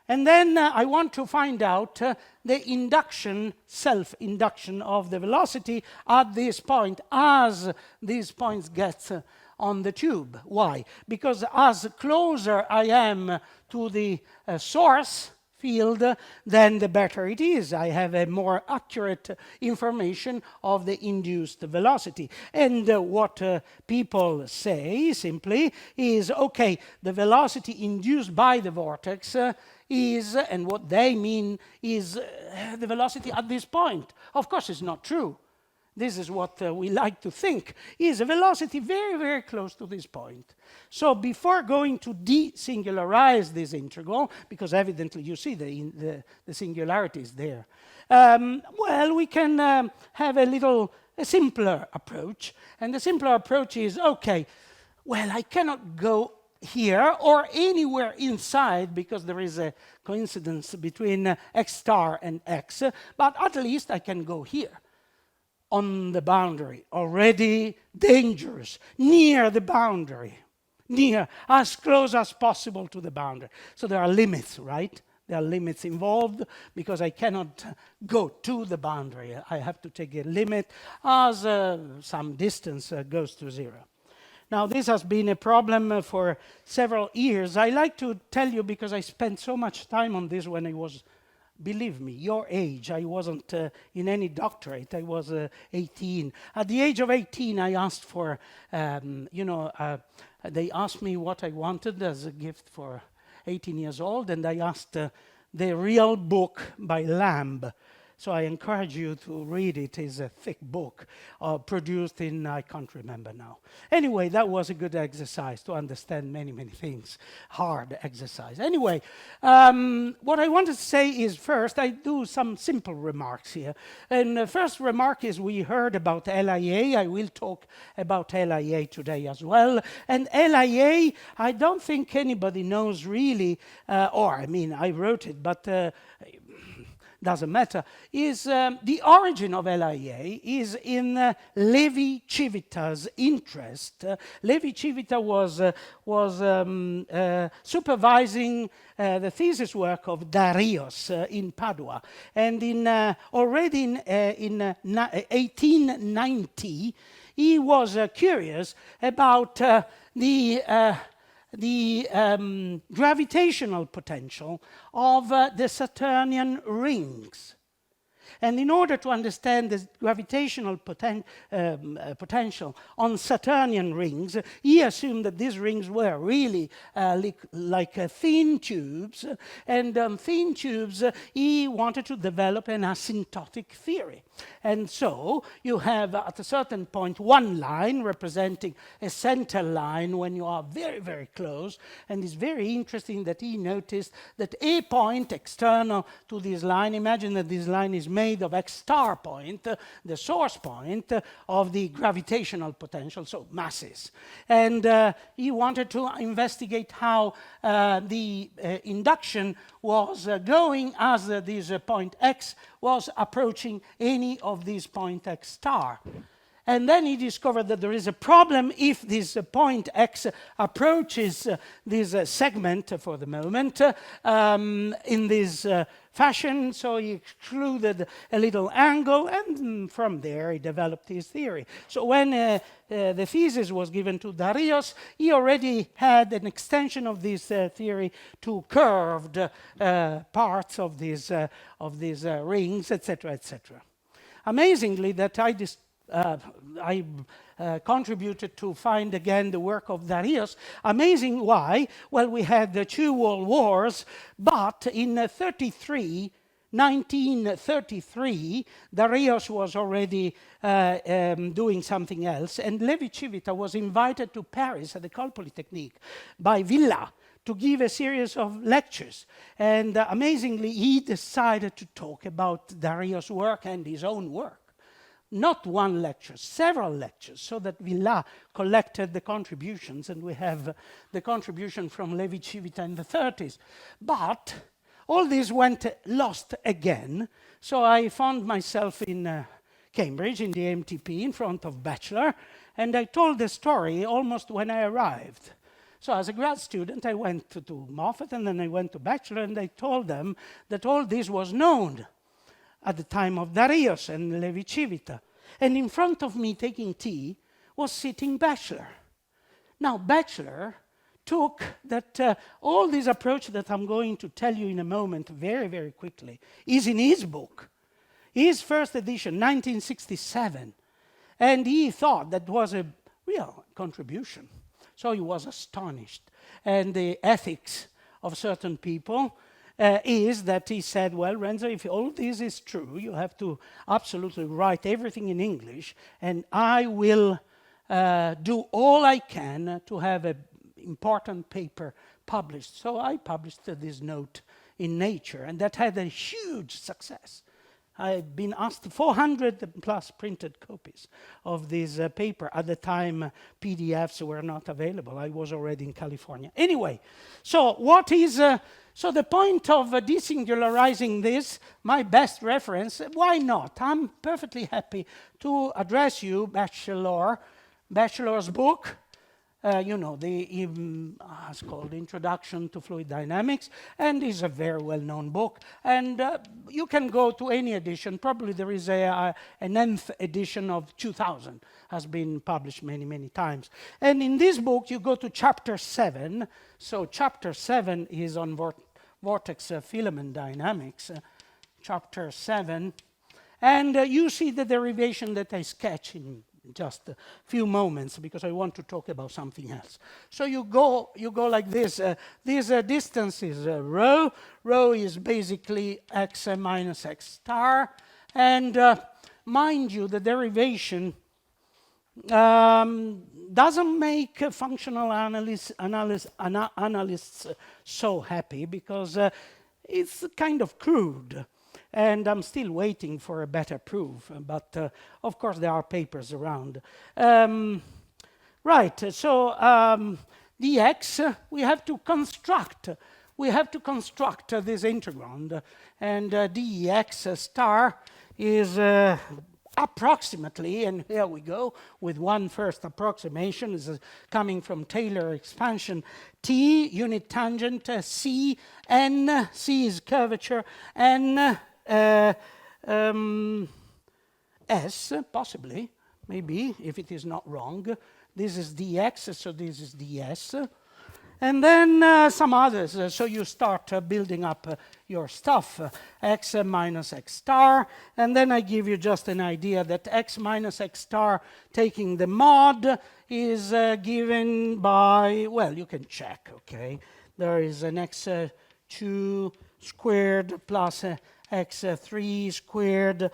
And then I want to find out the induction, self-induction of the velocity at this point as these points get on the tube. Why? Because as closer I am to the source field, then the better it is. I have a more accurate information of the induced velocity. And what people say simply is, okay, the velocity induced by the vortex is, and what they mean is the velocity at this point. Of course, it's not true. This is what we like to think, is a velocity very, very close to this point. So before going to desingularize this integral, because evidently you see the singularity is there, well, we can have a simpler approach. And the simpler approach is, okay, well, I cannot go here or anywhere inside because there is a coincidence between x star and x, but at least I can go here. On the boundary, already dangerous, near the boundary, near, as close as possible to the boundary. So there are limits, right? There are limits involved because I cannot go to the boundary. I have to take a limit as some distance goes to 0. Now, this has been a problem for several years. I like to tell you because I spent so much time on this when I was, believe me, your age. I wasn't in any doctorate. I was 18. At the age of 18, I asked for, they asked me what I wanted as a gift for 18 years old, and I asked the real book by Lamb. So I encourage you to read it. It's a thick book produced in, I can't remember now. Anyway, that was a good exercise to understand many, many things. Hard exercise. Anyway, what I want to say is first, I do some simple remarks here. And the first remark is we heard about LIA. I will talk about LIA today as well. And LIA, I don't think anybody knows really, I wrote it, but doesn't matter, is the origin of LIA is in Levi-Civita's interest. Levi-Civita was supervising the thesis work of Darius in Padua, and already in 1890 he was curious about the gravitational potential of the Saturnian rings. And in order to understand the gravitational potential on Saturnian rings, he assumed that these rings were really like thin tubes. And on thin tubes, he wanted to develop an asymptotic theory. And so you have at a certain point one line representing a center line when you are very, very close. And it's very interesting that he noticed that a point external to this line, imagine that this line is made of X star point, the source point of the gravitational potential, so masses. And he wanted to investigate how the induction was going as this point X was approaching any of these point X star. And then he discovered that there is a problem if this point X approaches this segment for the moment in this fashion. So he excluded a little angle, and from there he developed his theory. So when the thesis was given to Darius, he already had an extension of this theory to curved parts of these rings, etc., etc. Amazingly, that I contributed to find again the work of Darius. Amazing why? Well, we had the 2 world wars, but in 1933, Darius was already doing something else, and Levi-Civita was invited to Paris at the École Polytechnique by Villard to give a series of lectures. And amazingly, he decided to talk about Darius' work and his own work. Not one lecture, several lectures, so that Villard collected the contributions, and we have the contribution from Levi-Civita in the 30s. But all this went lost again, so I found myself in Cambridge, in the MTP, in front of Bachelor, and I told the story almost when I arrived. So as a grad student, I went to Moffat, and then I went to Bachelor, and I told them that all this was known at the time of Darius and Levi-Civita. And in front of me, taking tea, was sitting Bachelor. Now, Bachelor took that all this approach that I'm going to tell you in a moment very, very quickly is in his book. His first edition, 1967. And he thought that was a real contribution. So he was astonished. And the ethics of certain people is that he said, well, Renzo, if all this is true, you have to absolutely write everything in English, and I will do all I can to have an important paper published. So I published this note in Nature, and that had a huge success. I've been asked 400 plus printed copies of this paper. At the time, PDFs were not available. I was already in California. Anyway, so what is... So the point of desingularizing this, my best reference, why not? I'm perfectly happy to address you, Bachelor's book. You know, it's called Introduction to Fluid Dynamics, and is a very well-known book. And you can go to any edition. Probably there is an nth edition of 2000, has been published many, many times. And in this book, you go to chapter 7. So chapter 7 is on vortex filament dynamics, chapter 7. And you see the derivation that I sketch in just a few moments, because I want to talk about something else. So you go like this. These distances, rho. Rho is basically x minus x star. And mind you, the derivation doesn't make functional analysts so happy, because it's kind of crude. And I'm still waiting for a better proof, but of course there are papers around. Right, so the x, we have to construct we have to construct this integral. And dx star is approximately, and here we go with one first approximation, is coming from Taylor expansion, t, unit tangent, c, n, c is curvature, n, s, possibly, maybe, if it is not wrong. This is dx, so this is ds. And then some others. So you start building up your stuff, x minus x star. And then I give you just an idea that x minus x star taking the mod is given by, well, you can check, okay? There is an x2 squared plus x3 squared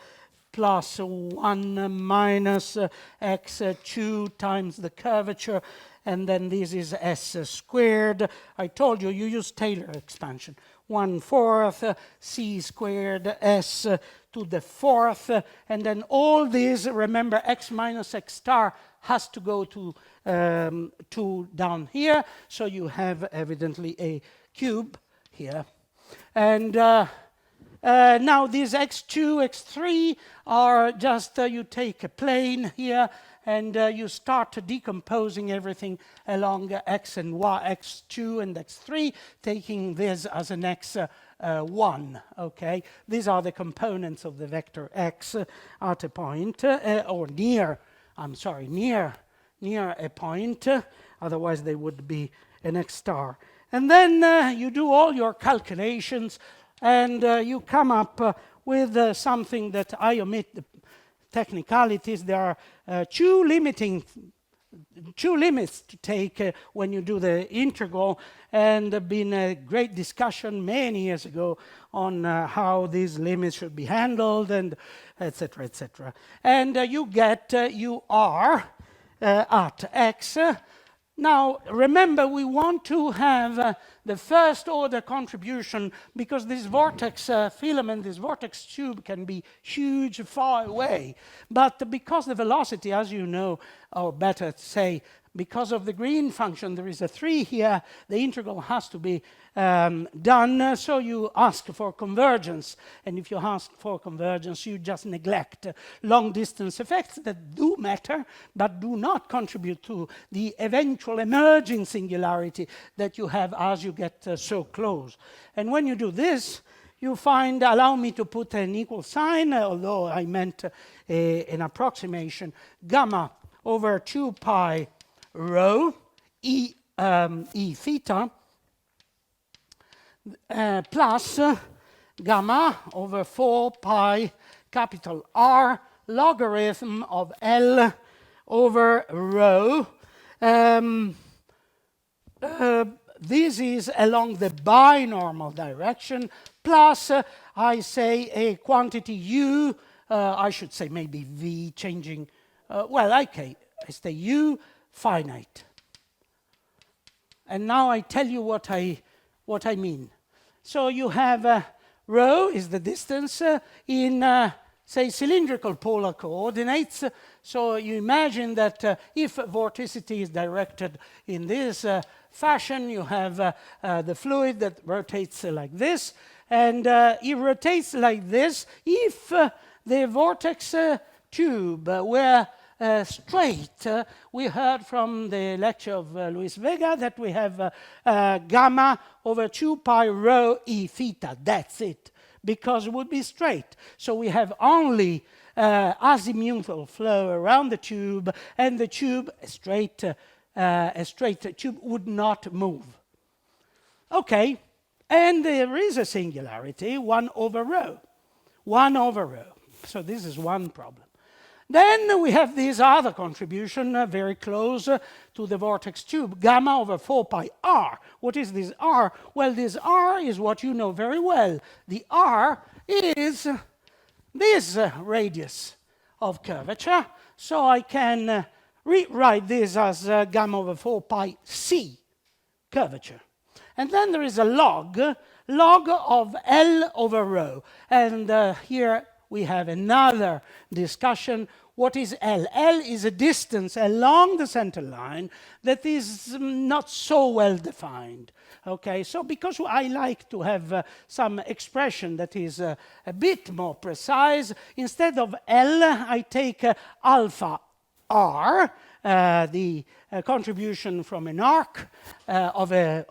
plus 1 minus x2 times the curvature, and then this is s squared. I told you, you use Taylor expansion. 1/4 c squared s to the 4th, and then all these, remember, x minus x star has to go to down here, so you have evidently a cube here. And now these x2, x3 are just, you take a plane here, and you start decomposing everything along x and y, x2 and x3, taking this as an x1, okay? These are the components of the vector x at a point, or near, I'm sorry, near a point, otherwise they would be an x star. And then you do all your calculations, and you come up with something that I omit the technicalities. There are two limits to take when you do the integral, and there been a great discussion many years ago on how these limits should be handled, and etc., etc. And you get UR at x. Now, remember, we want to have the first order contribution, because this vortex filament, this vortex tube can be huge, far away. But because the velocity, as you know, or better say, because of the green function, there is a 3 here, the integral has to be done, so you ask for convergence. And if you ask for convergence, you just neglect long-distance effects that do matter, but do not contribute to the eventual emerging singularity that you have as you get so close. And when you do this, you find, allow me to put an equal sign, although I meant an approximation, gamma over 2 pi rho e theta plus gamma over 4 pi capital R logarithm of L over rho. This is along the binormal direction, plus I say a quantity u, I should say maybe v, changing, well, okay, I say u finite. And now I tell you what I mean. So you have rho is the distance in, say, cylindrical polar coordinates. So you imagine that if vorticity is directed in this fashion, you have the fluid that rotates like this, and it rotates like this if the vortex tube were straight. We heard from the lecture of Luis Vega that we have gamma over 2 pi rho e theta. That's it, because it would be straight. So we have only azimuthal flow around the tube, and the tube, a straight tube, would not move. Okay, and there is a singularity, 1 over rho. 1 over rho. So this is one problem. Then we have this other contribution very close to the vortex tube, gamma over 4 pi r. What is this r? Well, this r is what you know very well. The r is this radius of curvature. So I can rewrite this as gamma over 4 pi c curvature. And then there is a log of L over rho. And here we have another discussion What is L? L is a distance along the center line that is not so well defined. Okay, so because I like to have some expression that is a bit more precise, instead of L, I take alpha R, the contribution from an arc of a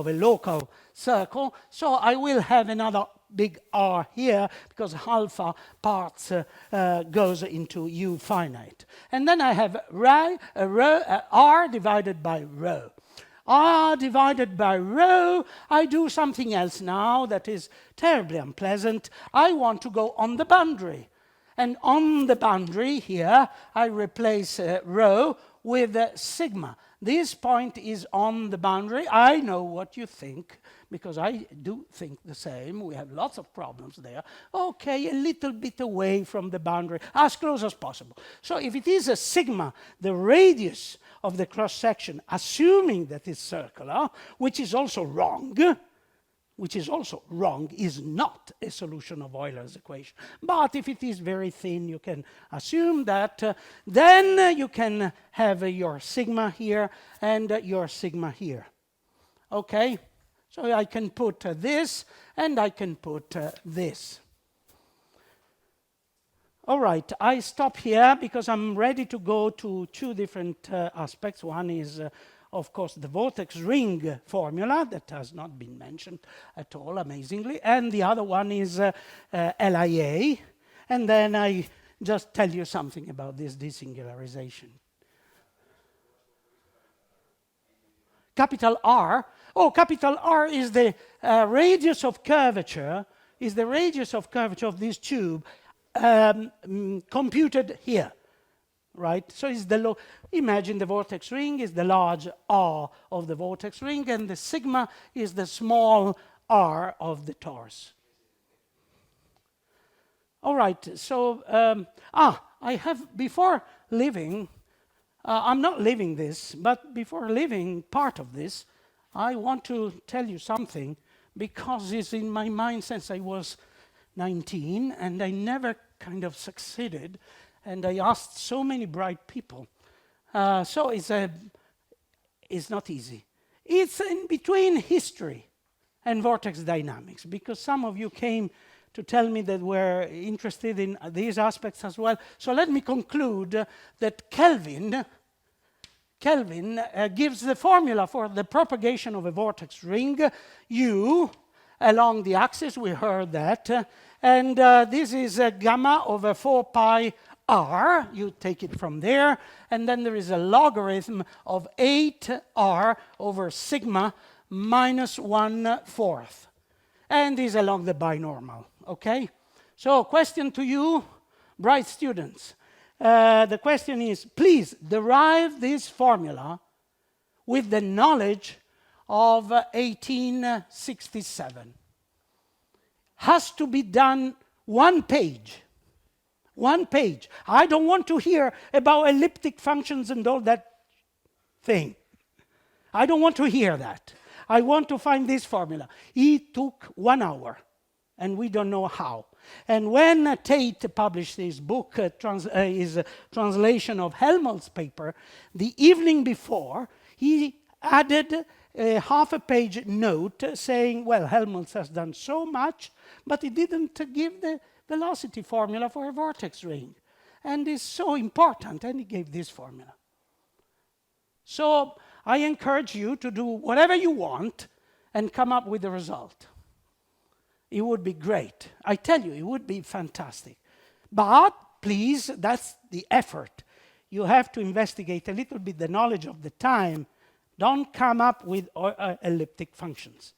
local circle. So I will have another big R here because alpha parts goes into U finite. And then I have R divided by rho. R divided by rho, I do something else now that is terribly unpleasant. I want to go on the boundary. And on the boundary here, I replace rho with sigma. This point is on the boundary. I know what you think, because I do think the same. We have lots of problems there. Okay, a little bit away from the boundary, as close as possible. So if it is a sigma, the radius of the cross-section, assuming that it's circular, which is also wrong, is not a solution of Euler's equation. But if it is very thin, you can assume that. Then you can have your sigma here and your sigma here. Okay? So I can put this and I can put this. All right, I stop here because I'm ready to go to two different aspects. One is of course, the vortex ring formula that has not been mentioned at all, amazingly. And the other one is LIA. And then I just tell you something about this desingularization. Capital R. Oh, capital R is the radius of curvature, of this tube computed here. Right? So it's the imagine the vortex ring is the large R of the vortex ring, and the sigma is the small r of the torus. All right, so I have, before leaving, I'm not leaving this, but before leaving part of this, I want to tell you something, because it's in my mind since I was 19, and I never kind of succeeded. And I asked so many bright people. So it's not easy. It's in between history and vortex dynamics, because some of you came to tell me that we're interested in these aspects as well. So let me conclude that Kelvin gives the formula for the propagation of a vortex ring, U, along the axis, we heard that. And this is gamma over 4 pi r, you take it from there, and then there is a logarithm of 8r over sigma minus 1/4. And is along the binormal, okay? So question to you, bright students. The question is, please derive this formula with the knowledge of 1867. Has to be done one page. One page. I don't want to hear about elliptic functions and all that thing. I don't want to hear that. I want to find this formula. It took 1 hour, and we don't know how. And when Tate published his book, his translation of Helmholtz's paper, the evening before, he added a half-a-page note saying, well, Helmholtz has done so much, but he didn't give the velocity formula for a vortex ring. And it's so important, and he gave this formula. So I encourage you to do whatever you want and come up with the result. It would be great. I tell you, it would be fantastic. But please, that's the effort. You have to investigate a little bit the knowledge of the time. Don't come up with elliptic functions.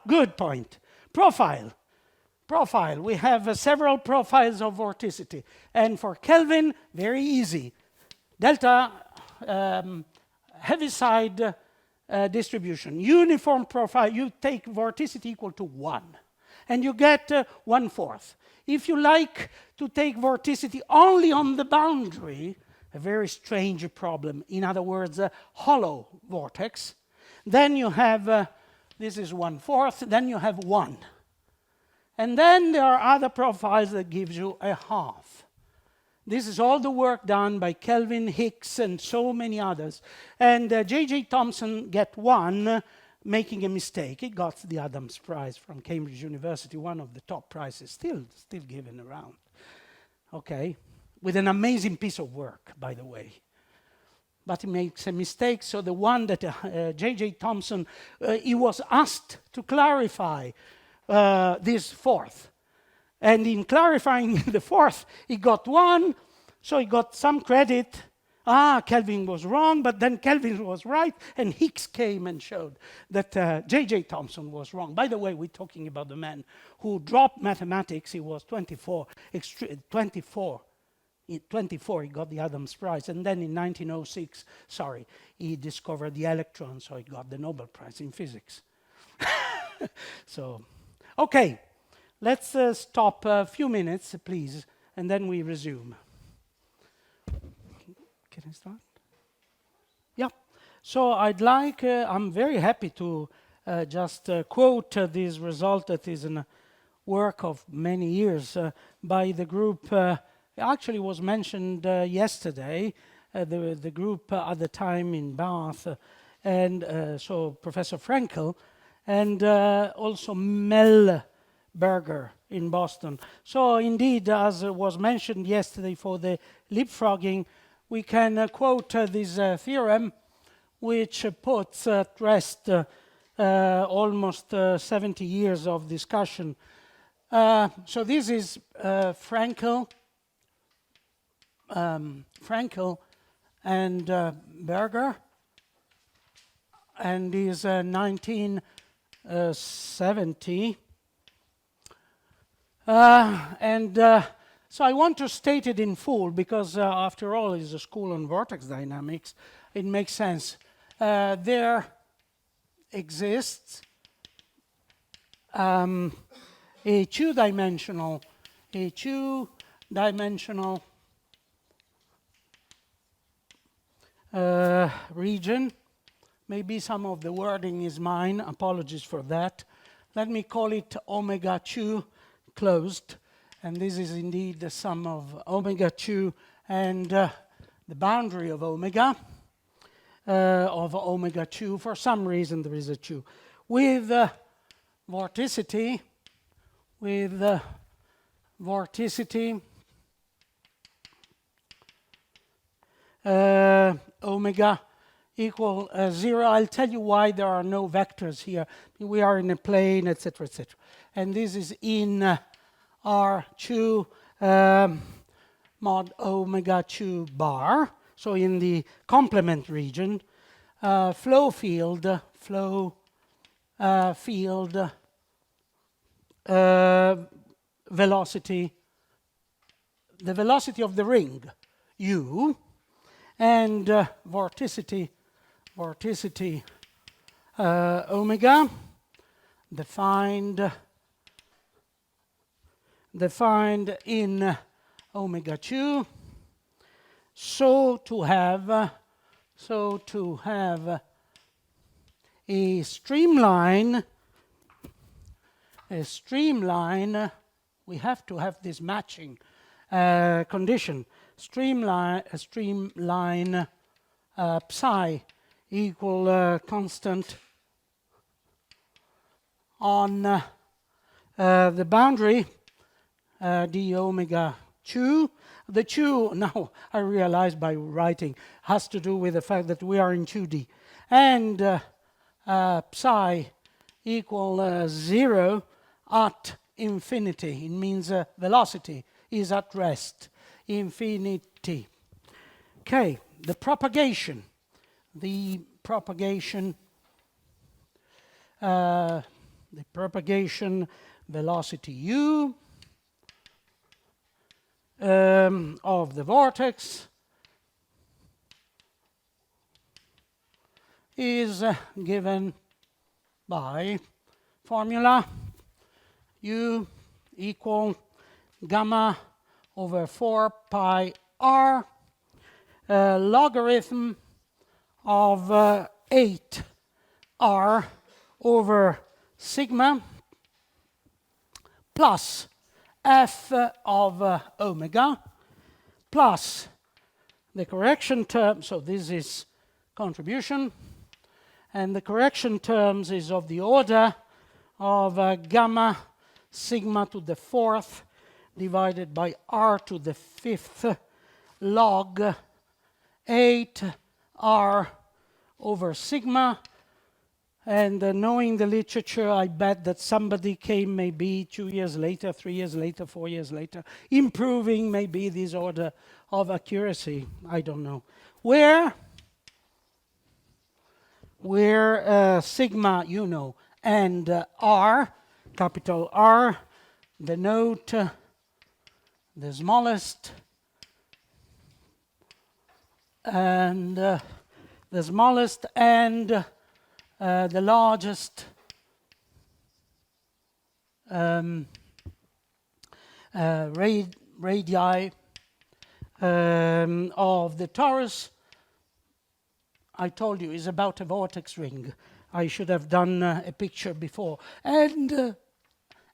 Good point. Profile. We have several profiles of vorticity. And for Kelvin, very easy. Delta Heaviside distribution. Uniform profile, you take vorticity equal to 1. And you get 1/4. If you like to take vorticity only on the boundary, a very strange problem, in other words, a hollow vortex, then you have... this is 1/4, then you have 1. And then there are other profiles that gives you a half. This is all the work done by Kelvin, Hicks, and so many others. And J.J. Thomson get one, making a mistake. He got the Adams Prize from Cambridge University, one of the top prizes still given around. Okay, with an amazing piece of work, by the way. But he makes a mistake, so the one that J.J. Thomson, he was asked to clarify this fourth. And in clarifying the fourth, he got one, so he got some credit. Kelvin was wrong, but then Kelvin was right, and Hicks came and showed that J.J. Thomson was wrong. By the way, we're talking about the man who dropped mathematics. He was 24. In 24, he got the Adams Prize, and then in 1906, he discovered the electron, so he got the Nobel Prize in physics. So, okay, let's stop a few minutes, please, and then we resume. Can I start? Yeah. So I'd like, I'm very happy to just quote this result that is a work of many years by the group. Actually was mentioned yesterday, the group at the time in Bath, and so Professor Frankel, and also Melberger in Boston. So indeed, as was mentioned yesterday for the leapfrogging, we can quote this theorem, which puts at rest almost 70 years of discussion. So this is Frankel and Berger, and is 1970. So I want to state it in full because, after all, it's a school on vortex dynamics. It makes sense. There exists a two-dimensional region. Maybe some of the wording is mine. Apologies for that. Let me call it omega 2 closed. And this is indeed the sum of omega 2 and the boundary of omega 2. For some reason, there is a 2. With vorticity, omega equal 0. I'll tell you why there are no vectors here. We are in a plane, etc., etc. And this is in R2 mod omega 2 bar. So in the complement region, flow field velocity, the velocity of the ring, u, and vorticity omega, defined in omega 2, so to have a streamline, we have to have this matching condition. Streamline psi equal constant on the boundary d omega 2. The 2, now I realize by writing, has to do with the fact that we are in 2D. And psi equal 0 at infinity. It means velocity is at rest. Infinity. Okay, the propagation velocity u of the vortex is given by formula u equal gamma over 4 pi r logarithm of 8 r over sigma plus F of omega plus the correction term, so this is contribution, and the correction terms is of the order of gamma sigma to the fourth divided by r to the fifth log 8r over sigma. And knowing the literature, I bet that somebody came maybe 2 years later, 3 years later, 4 years later, improving maybe this order of accuracy. I don't know. Where sigma, you know, and r, capital R, denote the smallest and the largest radii of the torus. I told you is about a vortex ring. I should have done a picture before. And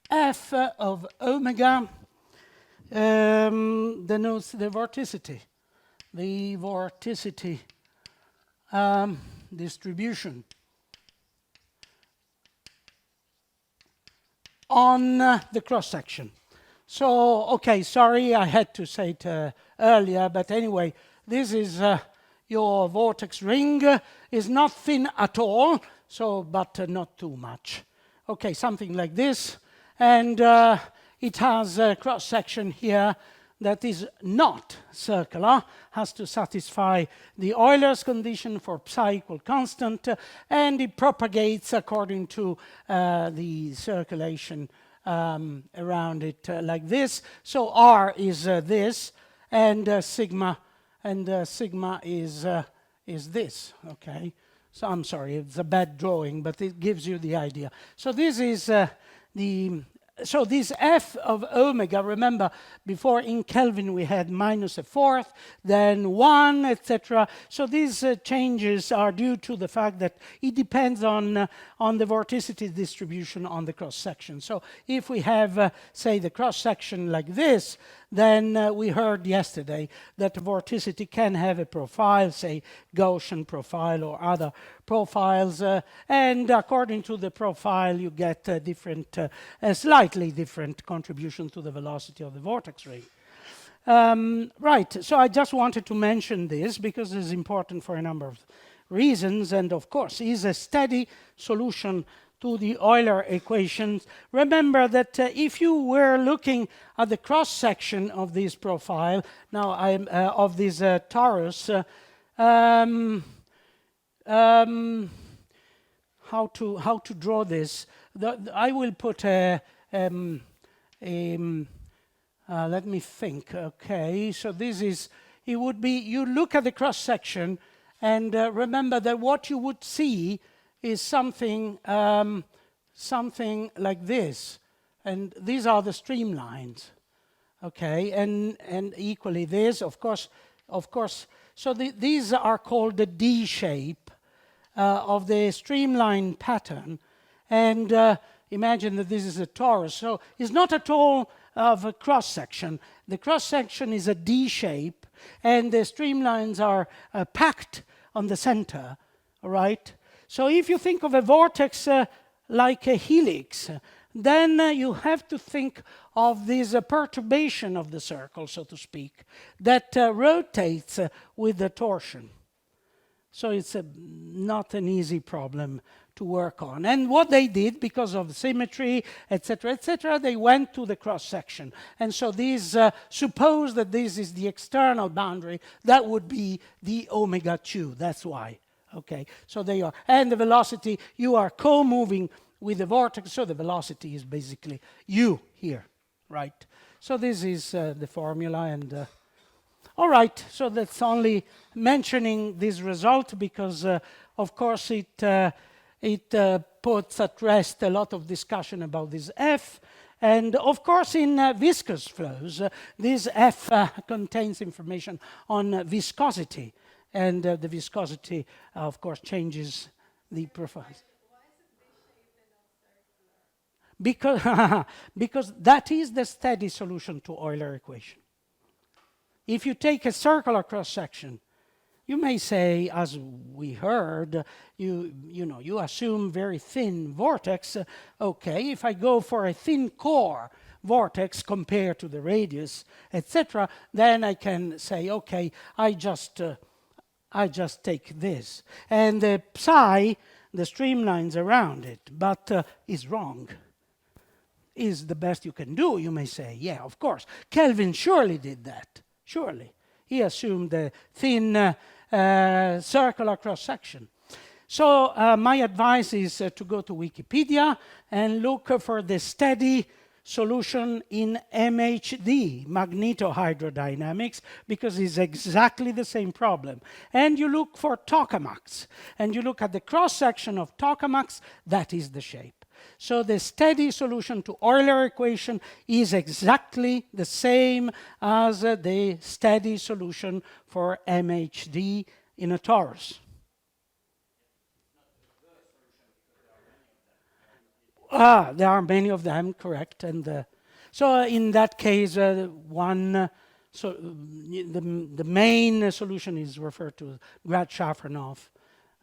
F of omega denotes the vorticity. The vorticity distribution on the cross-section. So, okay, sorry, I had to say it earlier, but anyway, this is your vortex ring. Is not thin at all, so but not too much. Okay, something like this, and it has a cross-section here that is not circular, has to satisfy the Euler's condition for psi equal constant, and it propagates according to the circulation around it like this. So R is this, and sigma is this. Okay, so I'm sorry, it's a bad drawing, but it gives you the idea. So this is so this F of omega, remember before in Kelvin we had minus a fourth, then 1, etc. So these changes are due to the fact that it depends on the vorticity distribution on the cross-section. So if we have, say, the cross-section like this, then we heard yesterday that the vorticity can have a profile, say Gaussian profile or other profiles, and according to the profile you get a slightly different contribution to the velocity of the vortex ring. Right, so I just wanted to mention this because it's important for a number of reasons, and of course is a steady solution to the Euler equations. Remember that if you were looking at the cross-section of this profile, now I'm of this torus, how to draw this? I will put let me think. Okay, so this is, it would be, you look at the cross-section and remember that what you would see is something like this, and these are the streamlines, okay, and equally this, of course. So these are called the D shape of the streamline pattern, and imagine that this is a torus. So it's not at all of a cross section. The cross section is a D shape, and the streamlines are packed on the center, all right? So if you think of a vortex like a helix, then you have to think of this perturbation of the circle, so to speak, that rotates with the torsion. So it's not an easy problem to work on. And what they did, because of symmetry, etc., they went to the cross-section. And so these suppose that this is the external boundary, that would be the omega 2, that's why. Okay, so they are, and the velocity, you are co-moving with the vortex, so the velocity is basically u here, right? So this is the formula, and all right, so that's only mentioning this result because, of course, it puts at rest a lot of discussion about this F. And of course, in viscous flows, this F contains information on viscosity. And the viscosity, of course, changes the profile. Why is it V-shaped and not circular? because that is the steady solution to Euler equation. If you take a circular cross-section, you may say, as we heard, you assume very thin vortex. Okay, if I go for a thin core vortex compared to the radius, etc., then I can say, okay, I just take this. And the psi, the streamlines around it, but is wrong. Is the best you can do, you may say. Yeah, of course. Kelvin surely did that. Surely. He assumed a thin circular cross-section. So my advice is to go to Wikipedia and look for the steady solution in MHD, magnetohydrodynamics, because it's exactly the same problem. And you look for tokamaks, and you look at the cross-section of tokamaks, that is the shape. So the steady solution to Euler equation is exactly the same as the steady solution for MHD in a torus. There are many of them, correct. And so in that case, the main solution is referred to Grad-Shafranov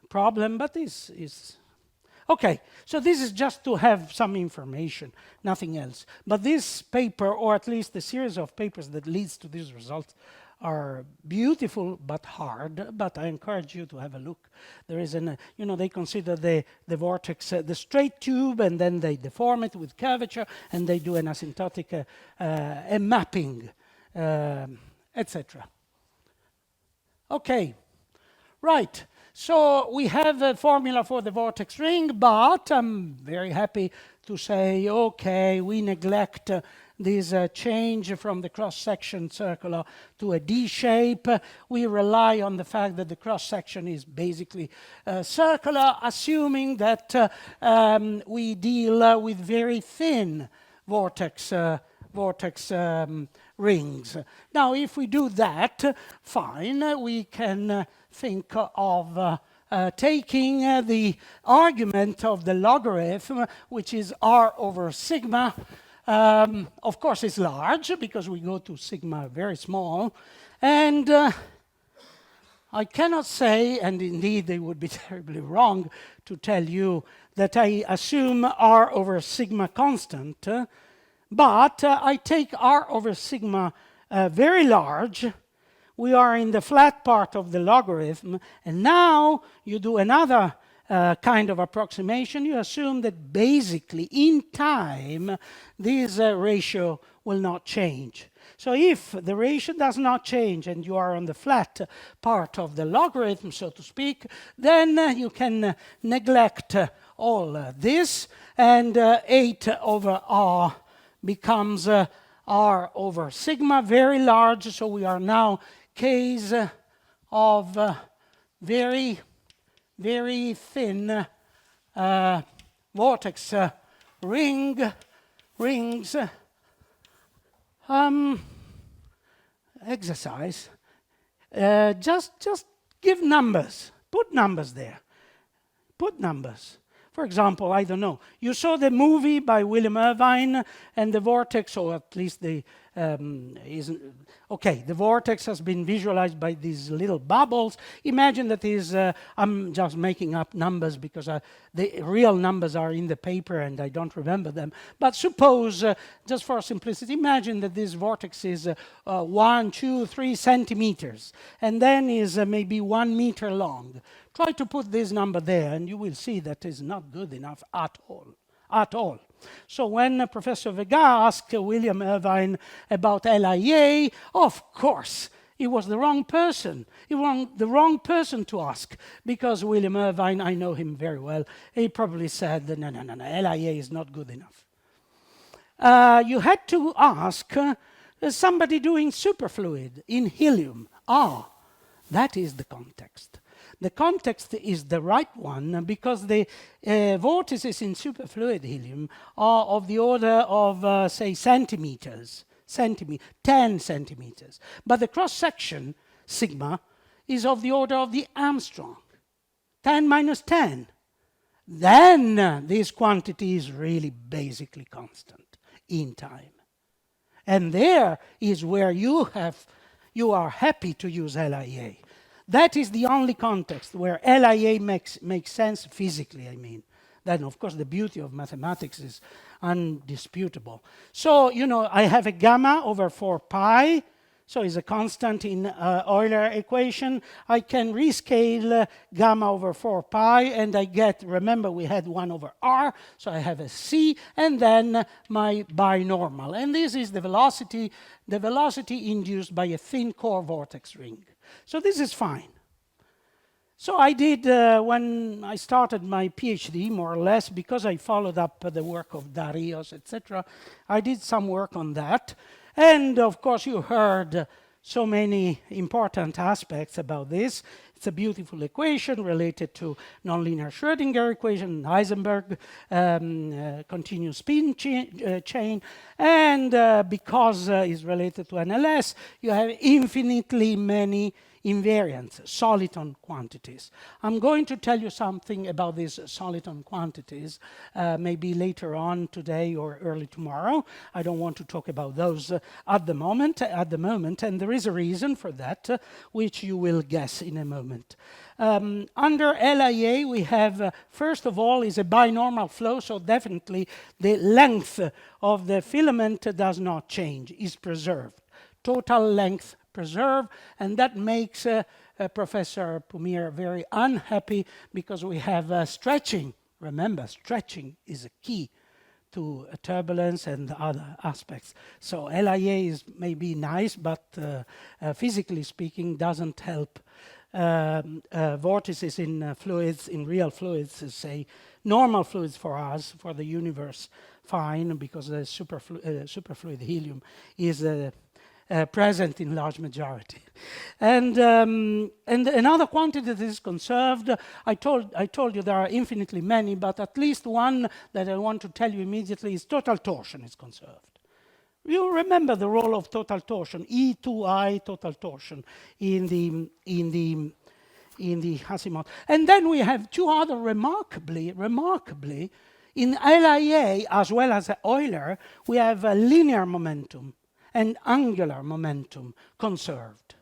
problem, but this is... Okay, so this is just to have some information, nothing else. But this paper, or at least the series of papers that leads to these results, are beautiful but hard, but I encourage you to have a look. There is they consider the vortex, the straight tube, and then they deform it with curvature, and they do an asymptotic a mapping, etc. Okay, right. So we have a formula for the vortex ring, but I'm very happy to say, okay, we neglect this change from the cross-section circular to a D shape. We rely on the fact that the cross-section is basically circular, assuming that we deal with very thin vortex rings. Now, if we do that, fine, we can think of taking the argument of the logarithm, which is r over sigma. Of course, it's large because we go to sigma very small. And I cannot say, and indeed it would be terribly wrong to tell you that I assume r over sigma constant, but I take r over sigma very large. We are in the flat part of the logarithm, and now you do another kind of approximation. You assume that basically in time this ratio will not change. So if the ratio does not change and you are on the flat part of the logarithm, so to speak, then you can neglect all this, and 8 over r becomes r over sigma, very large. So we are now case of very, very thin vortex rings. Exercise. Just give numbers. Put numbers there. Put numbers. For example, I don't know. You saw the movie by William Irvine, and the vortex, or at least the the vortex has been visualized by these little bubbles. Imagine that is, I'm just making up numbers because the real numbers are in the paper and I don't remember them. But suppose, just for simplicity, imagine that this vortex is 1, 2, 3 centimeters, and then is maybe 1 meter long. Try to put this number there, and you will see that is not good enough at all. At all. So when Professor Vega asked William Irvine about LIA, of course, he was the wrong person. He was the wrong person to ask, because William Irvine, I know him very well, he probably said, no, LIA is not good enough. You had to ask somebody doing superfluid in helium. That is the context. The context is the right one because the vortices in superfluid helium are of the order of, say, centimeters, 10 centimeters. But the cross-section, sigma, is of the order of the Armstrong, 10 minus 10. then this quantity is really basically constant in time. And there is where you are happy to use LIA. That is the only context where LIA makes sense physically, I mean. Then, of course, the beauty of mathematics is undisputable. So, I have a gamma over 4 pi. So it's a constant in Euler equation. I can rescale gamma over 4 pi, and I get, remember we had 1 over r, so I have a c, and then my binormal. And this is the velocity induced by a thin core vortex ring. So this is fine. So I did, when I started my PhD, more or less, because I followed up the work of Darius, etc., I did some work on that. And of course, you heard so many important aspects about this. It's a beautiful equation related to nonlinear Schrödinger equation, Heisenberg continuous spin chain. And because it's related to NLS, you have infinitely many invariants, soliton quantities. I'm going to tell you something about these soliton quantities, maybe later on today or early tomorrow. I don't want to talk about those at the moment, and there is a reason for that, which you will guess in a moment. Under LIA, we have, first of all, is a binormal flow, so definitely the length of the filament does not change, is preserved. Total length preserved, and that makes Professor Pumir very unhappy because we have stretching. Remember, stretching is a key to turbulence and other aspects. So LIA is maybe nice, but physically speaking, doesn't help vortices in fluids, in real fluids, say normal fluids for us, for the universe, fine, because the superfluid helium is present in large majority. And another quantity that is conserved, I told you there are infinitely many, but at least one that I want to tell you immediately is total torsion is conserved. You remember the role of total torsion, E2I total torsion in the Asimov. And then we have two other remarkably, in LIA as well as Euler, we have a linear momentum and angular momentum conserved.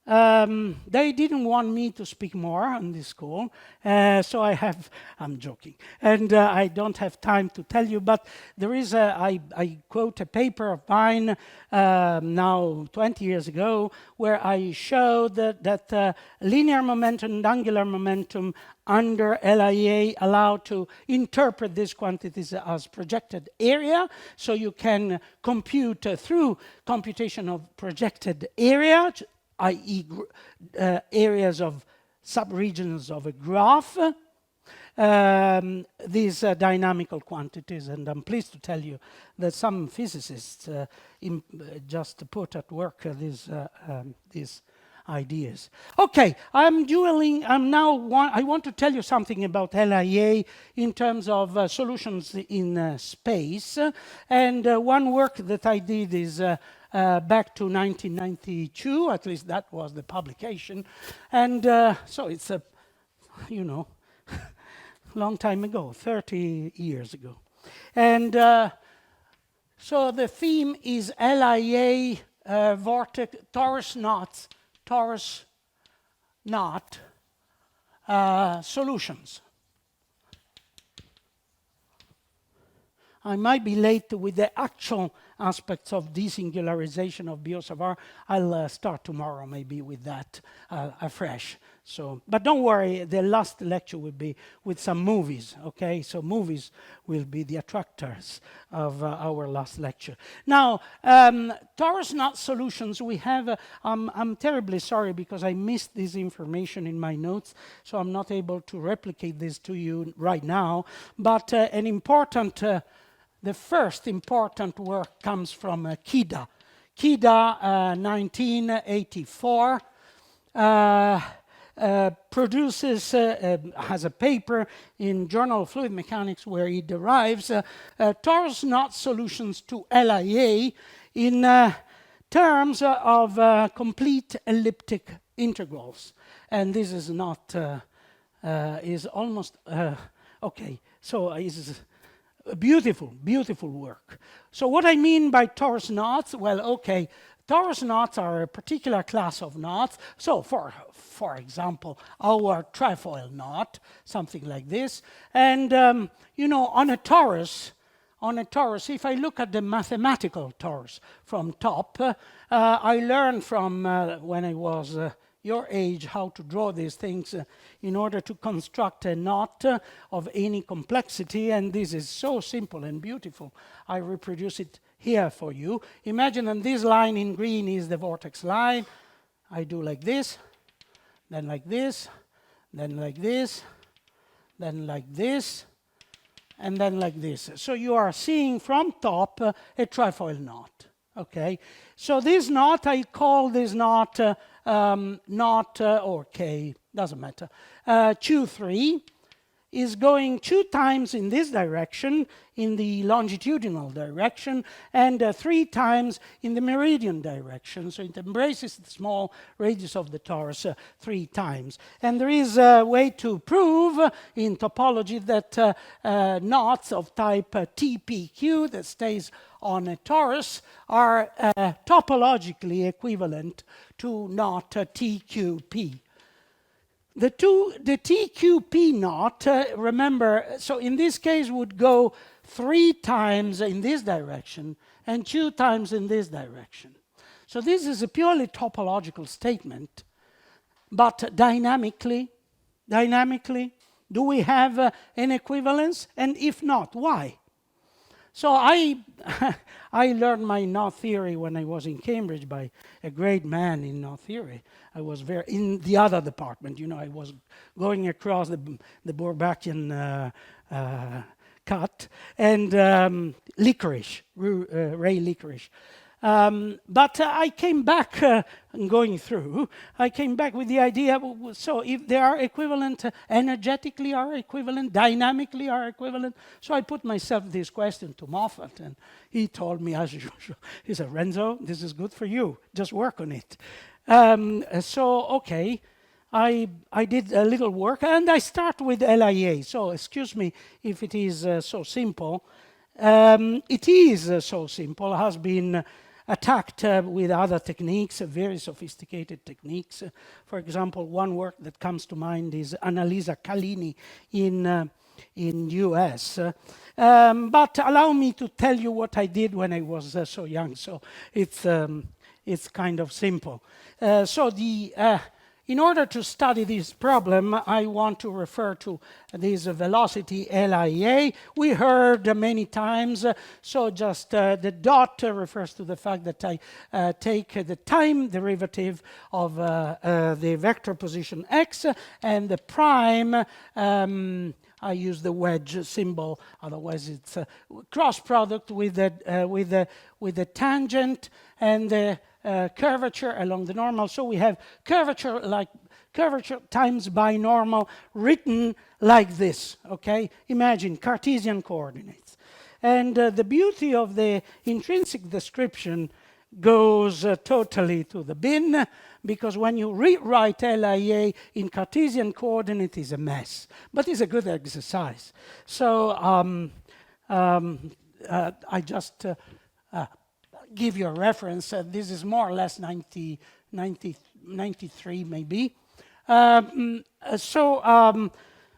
They didn't want me to speak more on this call, so I'm joking, and I don't have time to tell you, but there is I quote a paper of mine now 20 years ago, where I showed that linear momentum and angular momentum under LIA allow to interpret these quantities as projected area, so you can compute through computation of projected area, i.e. areas of subregions of a graph, these dynamical quantities. And I'm pleased to tell you that some physicists just put at work these ideas. Okay, I want to tell you something about LIA in terms of solutions in space. And one work that I did is back to 1992, at least that was the publication. And so it's a, long time ago, 30 years ago. And so the theme is LIA vortex, Torus knot solutions. I might be late with the actual aspects of desingularization of Biot-Savart. I'll start tomorrow maybe with that afresh. So, but don't worry, the last lecture will be with some movies, okay? So movies will be the attractors of our last lecture. Now, torus knot solutions, we have, I'm terribly sorry because I missed this information in my notes, so I'm not able to replicate this to you right now, but an important, the first important work comes from Kida. Kida, 1984, produces, has a paper in Journal of Fluid Mechanics where he derives torus knot solutions to LIA in terms of complete elliptic integrals. And this is not, is almost Okay, so it's a beautiful, beautiful work. So what I mean by torus knots, well, okay, torus knots are a particular class of knots. So for example, our trefoil knot, something like this. And, you know, on a torus, if I look at the mathematical torus from top, I learned from when I was your age how to draw these things in order to construct a knot of any complexity, and this is so simple and beautiful. I reproduce it here for you. Imagine that this line in green is the vortex line. I do like this, then like this, then like this, then like this, and then like this. So you are seeing from top a trefoil knot. Okay, so this knot, I call this knot or K, doesn't matter. Q3 is going 2 times in this direction, in the longitudinal direction, and 3 times in the meridian direction. So it embraces the small radius of the torus 3 times. And there is a way to prove in topology that knots of type TPQ that stays on a torus are topologically equivalent to knot TQP. The TQP knot, remember, so in this case would go 3 times in this direction and 2 times in this direction. So this is a purely topological statement, but dynamically, do we have an equivalence? And if not, why? So I learned my knot theory when I was in Cambridge by a great man in knot theory. I was in the other department, you know, I was going across the Bourbachian cut, and Licorice, Ray Licorice. But I came back, going through, I came back with the idea, so if they are equivalent, energetically are equivalent, dynamically are equivalent. So I put myself this question to Moffat, and he told me, as usual, he said, Renzo, this is good for you, just work on it. So, okay, I did a little work, and I start with LIA. So, excuse me if it is so simple. It is so simple, has been attacked with other techniques, very sophisticated techniques. For example, one work that comes to mind is Annalisa Calini in US. But allow me to tell you what I did when I was so young. So it's kind of simple. In order to study this problem, I want to refer to this velocity LIA. We heard many times, so just the dot refers to the fact that I take the time derivative of the vector position x, and the prime, I use the wedge symbol, otherwise it's a cross product with the tangent and the curvature along the normal. So we have curvature times binormal written like this, okay? Imagine Cartesian coordinates. And the beauty of the intrinsic description goes totally to the bin, because when you rewrite LIA in Cartesian coordinate is a mess, but it's a good exercise. So I just give you a reference. This is more or less 93 maybe. So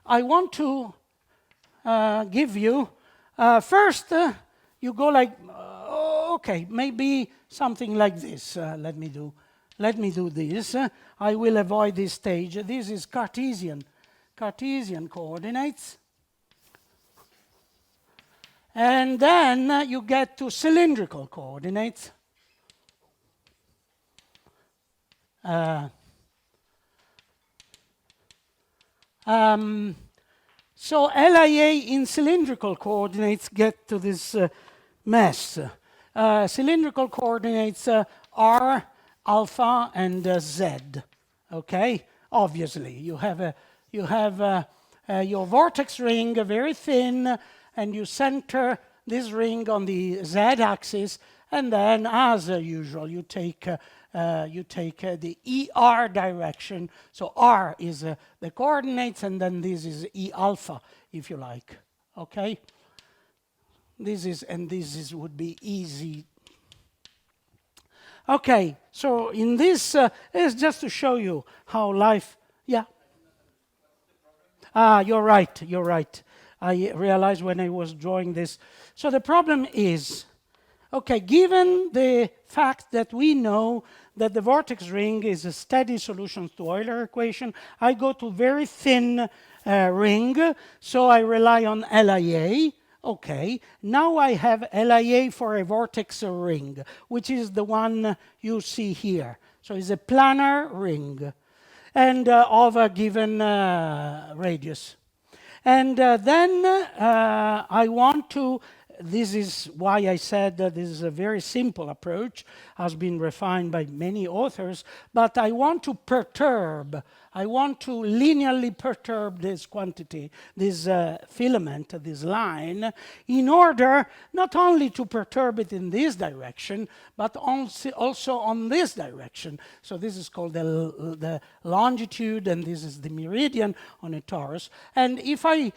I want to give you, first you go like, okay, maybe something like this. Let me do this. I will avoid this stage. This is Cartesian coordinates. And then you get to cylindrical coordinates. So LIA in cylindrical coordinates get to this mess. Cylindrical coordinates are alpha and z. Okay, obviously you have your vortex ring, very thin, and you center this ring on the z-axis, And then, as usual, you take the ER direction. So R is the coordinates, and then this is E alpha, if you like. Okay? This would be easy. Okay, so in this is just to show you how life, yeah. You're right. I realized when I was drawing this. So the problem is, okay, given the fact that we know that the vortex ring is a steady solution to Euler equation, I go to very thin ring, so I rely on LIA. Okay, now I have LIA for a vortex ring, which is the one you see here. So it's a planar ring and of a given radius. And then I want to, this is why I said that this is a very simple approach, has been refined by many authors, but I want to perturb, I want to linearly perturb this quantity, this filament, this line, in order not only to perturb it in this direction, but also on this direction. So this is called the longitude, and this is the meridian on a torus. And if I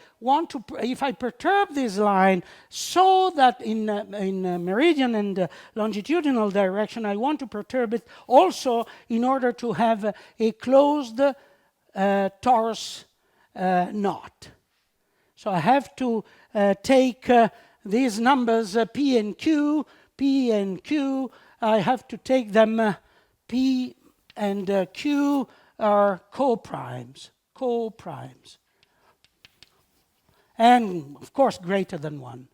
perturb this line so that in meridian and longitudinal direction, I want to perturb it also in order to have a closed torus knot. So I have to take these numbers P and Q, I have to take them P and Q are co-primes. And of course greater than 1.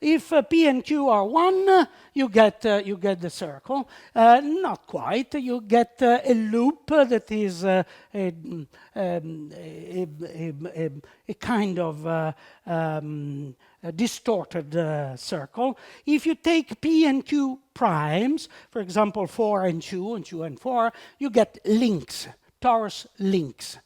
If P and Q are 1, you get the circle. Not quite. You get a loop that is a kind of a distorted circle. If you take P and Q primes, for example, 4 and 2, and 2 and 4, you get links, torus links.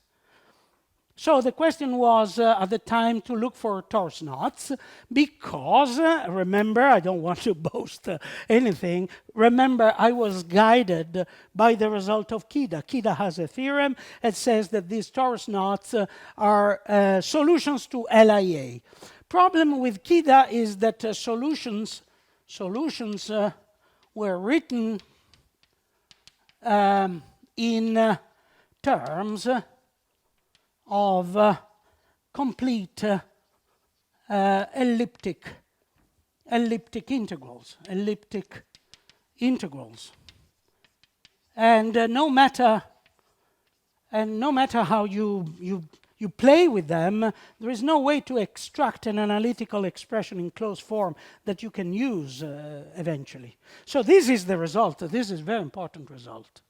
So the question was at the time to look for torus knots because, remember, I don't want to boast anything, remember I was guided by the result of Kida. Kida has a theorem that says that these torus knots are solutions to LIA. Problem with Kida is that solutions were written in terms of complete elliptic integrals. And no matter how you play with them, there is no way to extract an analytical expression in closed form that you can use eventually. So this is the result. This is a very important result.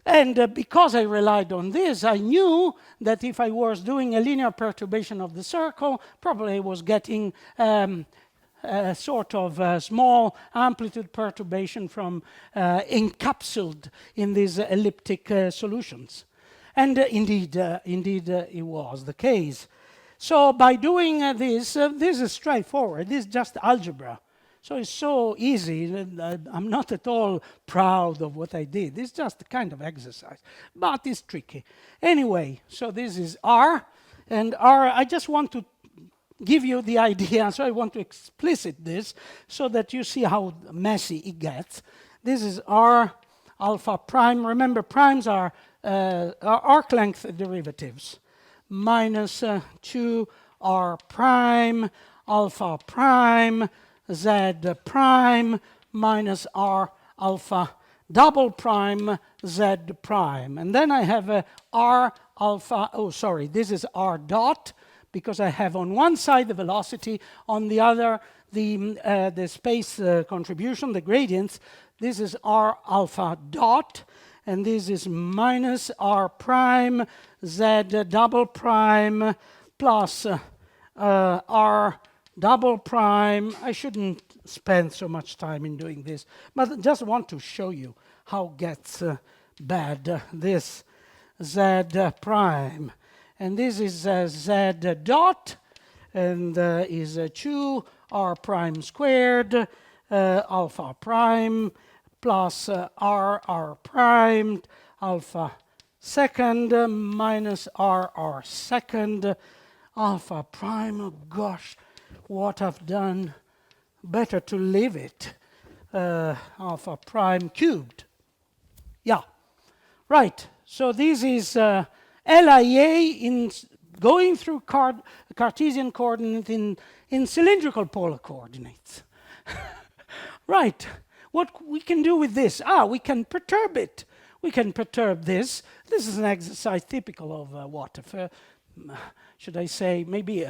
And because I relied on this, I knew that if I was doing a linear perturbation of the circle, probably I was getting a sort of small amplitude perturbation from encapsulated in these elliptic solutions. And indeed, it was the case. So by doing this is straightforward. This is just algebra. So it's so easy. I'm not at all proud of what I did. It's just a kind of exercise, but it's tricky. Anyway, so this is R, and R, I just want to give you the idea, so I want to explicit this so that you see how messy it gets. This is R alpha prime. Remember, primes are arc length derivatives. Minus 2R prime alpha prime Z prime minus R alpha double prime Z prime. And then I have a R alpha, this is R dot, because I have on one side the velocity, on the other the space contribution, the gradients. This is R alpha dot, and this is minus R prime Z double prime plus R double prime. I shouldn't spend so much time in doing this, but I just want to show you how it gets bad. This Z prime, and this is Z dot, and is 2 R prime squared alpha prime plus r primed alpha second minus r second alpha prime. Oh gosh, what I've done. Better to leave it. Alpha prime cubed. Yeah, right. So this is LIA in going through Cartesian coordinate in cylindrical polar coordinates. Right. What we can do with this? We can perturb it. We can perturb this. This is an exercise typical of what? Should I say maybe?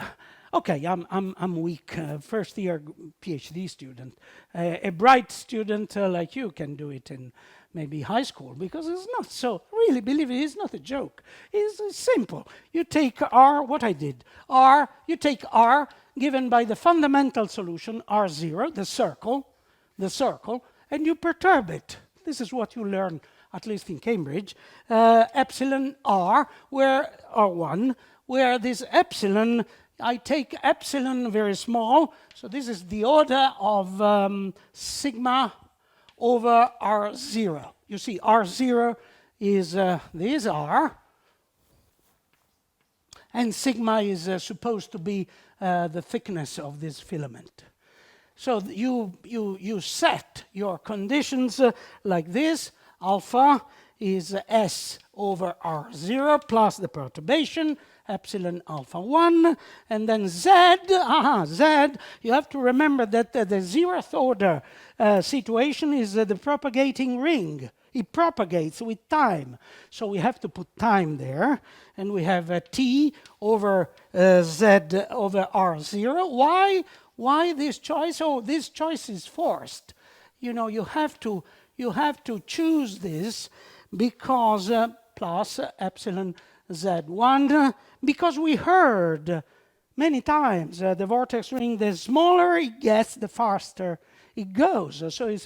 Okay, I'm weak. First year PhD student. A bright student like you can do it in maybe high school, because it's not so, really believe it, it's not a joke. It's simple. You take R, what I did, R, you take R given by the fundamental solution, R0, the circle, and you perturb it. This is what you learn, at least in Cambridge. Epsilon R, where R1, where this epsilon, I take epsilon very small, so this is the order of sigma over R0. You see, R0 is this R, and sigma is supposed to be the thickness of this filament. So you set your conditions like this. Alpha is S over R0 plus the perturbation, epsilon alpha 1, and then Z, you have to remember that the 0th order situation is the propagating ring. It propagates with time. So we have to put time there, and we have T over Z over R0. Why this choice? Oh, this choice is forced. You know, you have to choose this because plus epsilon Z1, because we heard many times the vortex ring, the smaller it gets, the faster it goes. So it's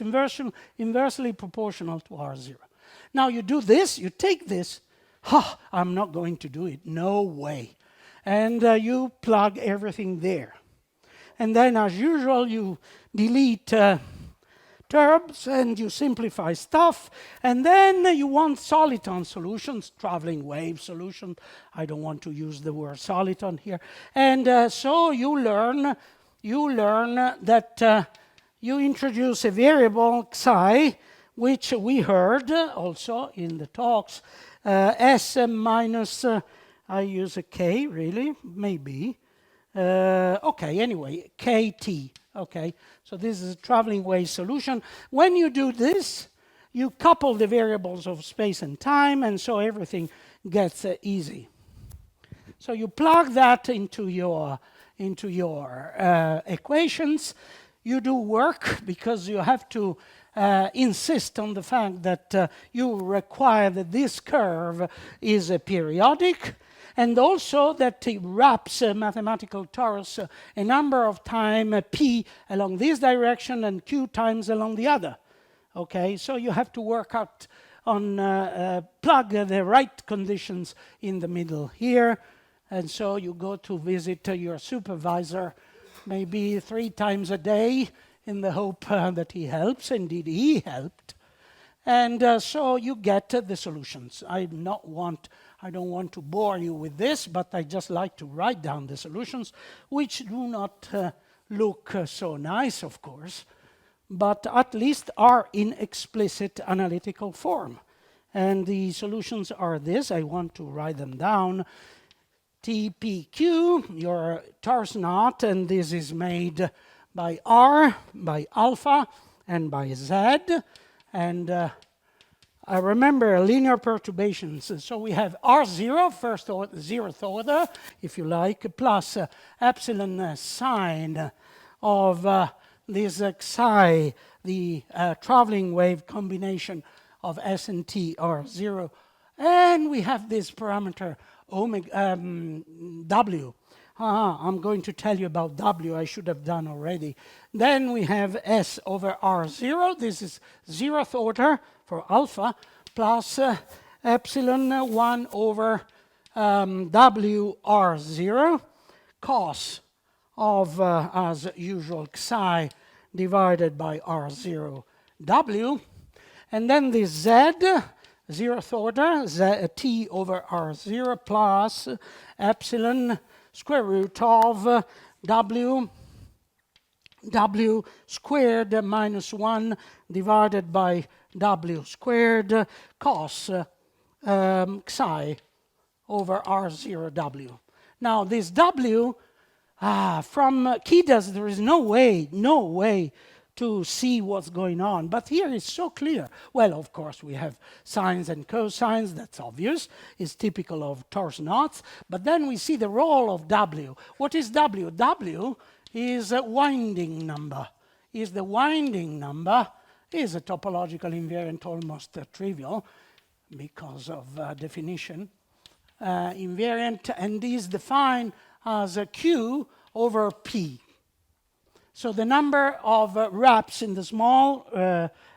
inversely proportional to R0. Now you do this, you take this. I'm not going to do it, no way. And you plug everything there. And then, as usual, you delete terms and you simplify stuff. And then you want soliton solutions, traveling wave solution. I don't want to use the word soliton here. And so you learn that you introduce a variable psi, which we heard also in the talks. S minus, I use a K, really, maybe. Okay, anyway, KT, okay? So this is a traveling wave solution. When you do this, you couple the variables of space and time, and so everything gets easy. So you plug that into your equations. You do work because you have to insist on the fact that you require that this curve is periodic, and also that it wraps a mathematical torus a number of times p along this direction and q times along the other. Okay, so you have to work out on plug the right conditions in the middle here, and so you go to visit your supervisor maybe 3 times a day in the hope that he helps. Indeed, he helped. And so you get the solutions. I don't want to bore you with this, but I just like to write down the solutions, which do not look so nice, of course, but at least are in explicit analytical form. And the solutions are this. I want to write them down. TPQ, your torus knot, and this is made by R, by alpha, and by Z. And I remember linear perturbations. So we have R0, first order, 0th order, if you like, plus epsilon sine of this psi, the traveling wave combination of S and T, R0. And we have this parameter omega, W. I'm going to tell you about W, I should have done already. Then we have S over R0, this is 0th order for alpha, plus epsilon 1 over W R0, cos of, as usual, psi divided by R0W. And then this Z, zeroth order, T over R0 plus epsilon square root of W squared minus 1 divided by W squared cos psi over R0W. Now this W, from Kidas there is no way to see what's going on, but here it's so clear. Well, of course we have sines and cosines, that's obvious, it's typical of torus knots, but then we see the role of W. What is W? W is a winding number. Is the winding number, is a topological invariant, almost trivial because of definition. Invariant, and is defined as a Q over P. So the number of wraps in the small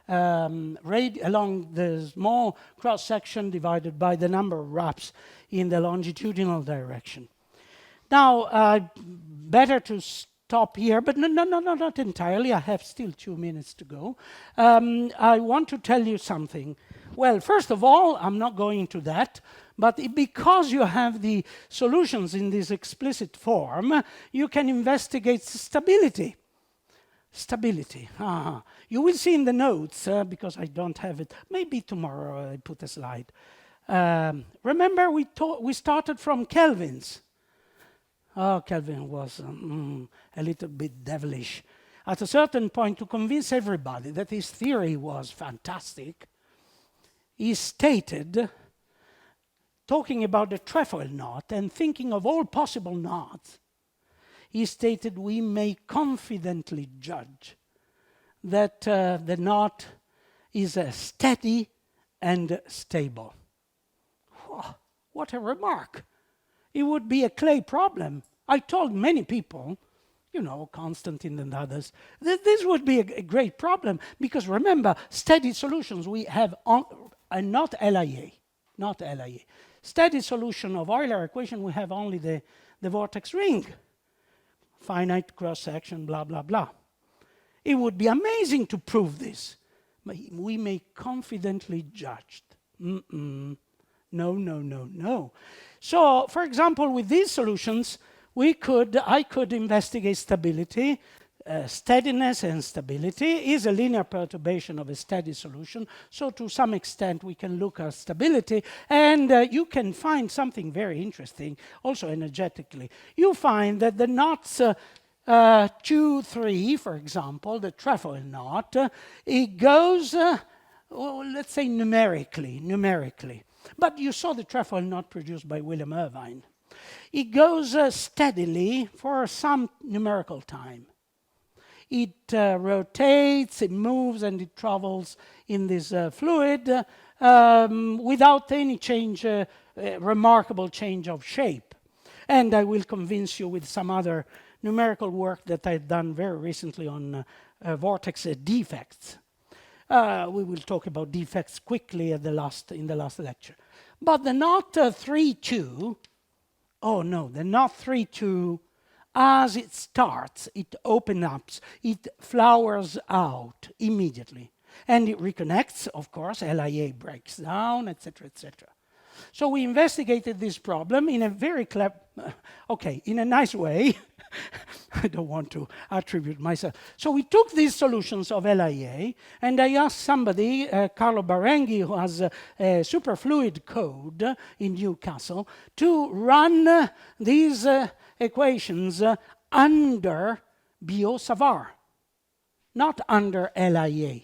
along the small cross section divided by the number of wraps in the longitudinal direction. Now, better to stop here, but no, not entirely. I have still 2 minutes to go. I want to tell you something. Well, first of all, I'm not going into that, but because you have the solutions in this explicit form, you can investigate stability. Stability. You will see in the notes, because I don't have it. Maybe tomorrow I put a slide. Remember, we started from Kelvin's. Oh, Kelvin was a little bit devilish. At a certain point, to convince everybody that his theory was fantastic, he stated, talking about the trefoil knot and thinking of all possible knots, he stated we may confidently judge that the knot is steady and stable. Whoa, what a remark. It would be a clay problem. I told many people, you know, Constantine and others, that this would be a great problem because remember, steady solutions we have and not LIA, not LIA. Steady solution of Euler equation, we have only the vortex ring. Finite cross-section, blah, blah, blah. It would be amazing to prove this, but we may confidently judge. No. So, for example, with these solutions, I could investigate stability. Steadiness and stability is a linear perturbation of a steady solution. So to some extent, we can look at stability. And you can find something very interesting, also energetically. You find that the knots 2, 3, for example, the trefoil knot, it goes, let's say numerically. But you saw the trefoil knot produced by William Irvine. It goes steadily for some numerical time. It rotates, it moves, and it travels in this fluid without any change, remarkable change of shape. And I will convince you with some other numerical work that I've done very recently on vortex defects. We will talk about defects quickly in the last lecture. But the knot 3-2, the knot 3-2, as it starts, it opens up, it flowers out immediately. And it reconnects, of course, LIA breaks down, etc., etc. So we investigated this problem in a very clever, in a nice way. I don't want to attribute myself. So we took these solutions of LIA, and I asked somebody, Carlo Barenghi, who has a superfluid code in Newcastle, to run these equations under Biot-Savart, not under LIA.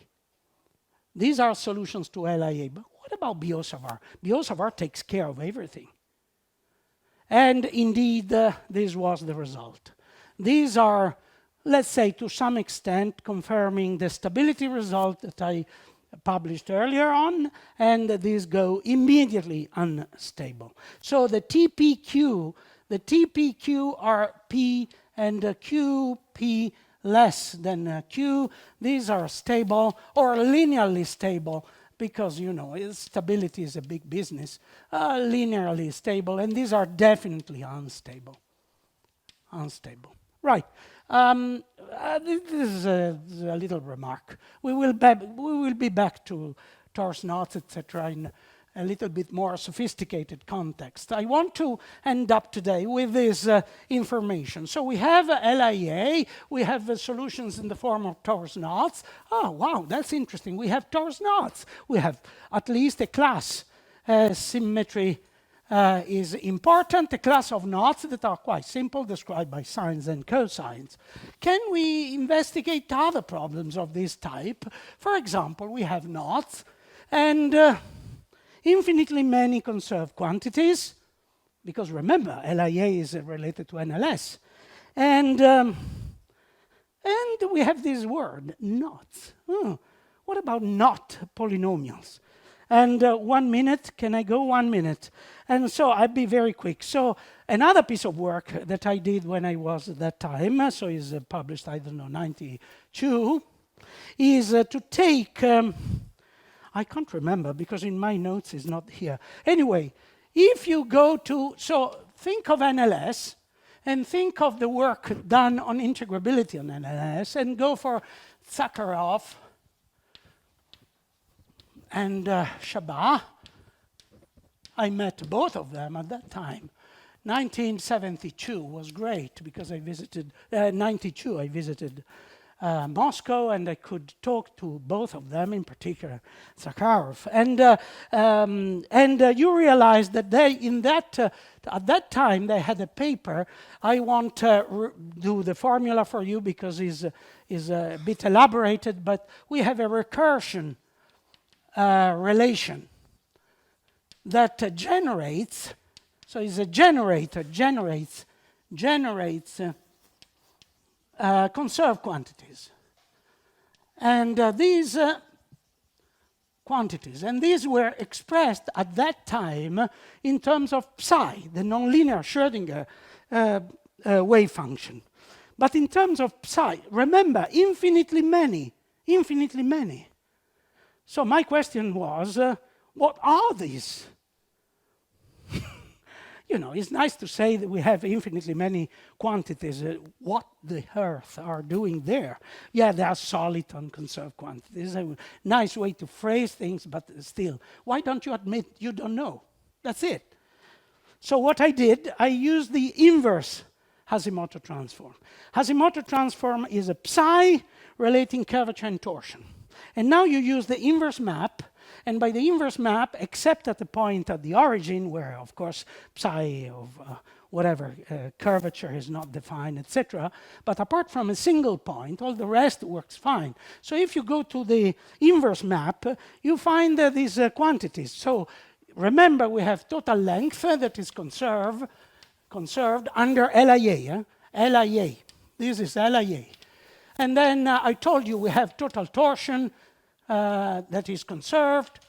These are solutions to LIA, but what about Biot-Savart? Biot-Savart takes care of everything. And indeed, this was the result. These are, let's say, to some extent, confirming the stability result that I published earlier on, and these go immediately unstable. So the TPQ are P and QP less than Q. These are stable or linearly stable because, you know, stability is a big business. Linearly stable, and these are definitely unstable. Right. This is a little remark. We will be back to torus knots, etc., in a little bit more sophisticated context. I want to end up today with this information. So we have LIA, we have solutions in the form of torus knots. Oh, wow, that's interesting. We have torus knots. We have at least a class. Symmetry is important, a class of knots that are quite simple, described by sines and cosines. Can we investigate other problems of this type? For example, we have knots and infinitely many conserved quantities, because remember, LIA is related to NLS. And we have this word, knots. What about knot polynomials? And 1 minute, can I go 1 minute? And so I'll be very quick. So another piece of work that I did when I was at that time, so is published, I don't know, 92, is to take, I can't remember because in my notes it's not here. Anyway, if you go to, so think of NLS and think of the work done on integrability on NLS and go for Sakharov and Shabbat. I met both of them at that time. 1972 was great because I visited, 92 I visited Moscow and I could talk to both of them, in particular Sakharov. And you realize that they, at that time, they had a paper. I won't do the formula for you because it's a bit elaborated, but we have a recursion relation that generates, so it's a generator, generates conserved quantities. And these quantities, and these were expressed at that time in terms of psi, the nonlinear Schrödinger wave function. But in terms of psi, remember, infinitely many. So my question was, what are these? You know, it's nice to say that we have infinitely many quantities. What the earth are doing there? Yeah, they are soliton conserved quantities. A nice way to phrase things, but still, why don't you admit you don't know? That's it. So what I did, I used the inverse Hashimoto transform. Hashimoto transform is a psi relating curvature and torsion. And now you use the inverse map. And by the inverse map, except at the point at the origin, where, of course, psi of whatever curvature is not defined, etc. But apart from a single point, all the rest works fine. So if you go to the inverse map, you find these quantities. So remember, we have total length that is conserved under LIA. LIA. This is LIA. And then I told you we have total torsion that is conserved.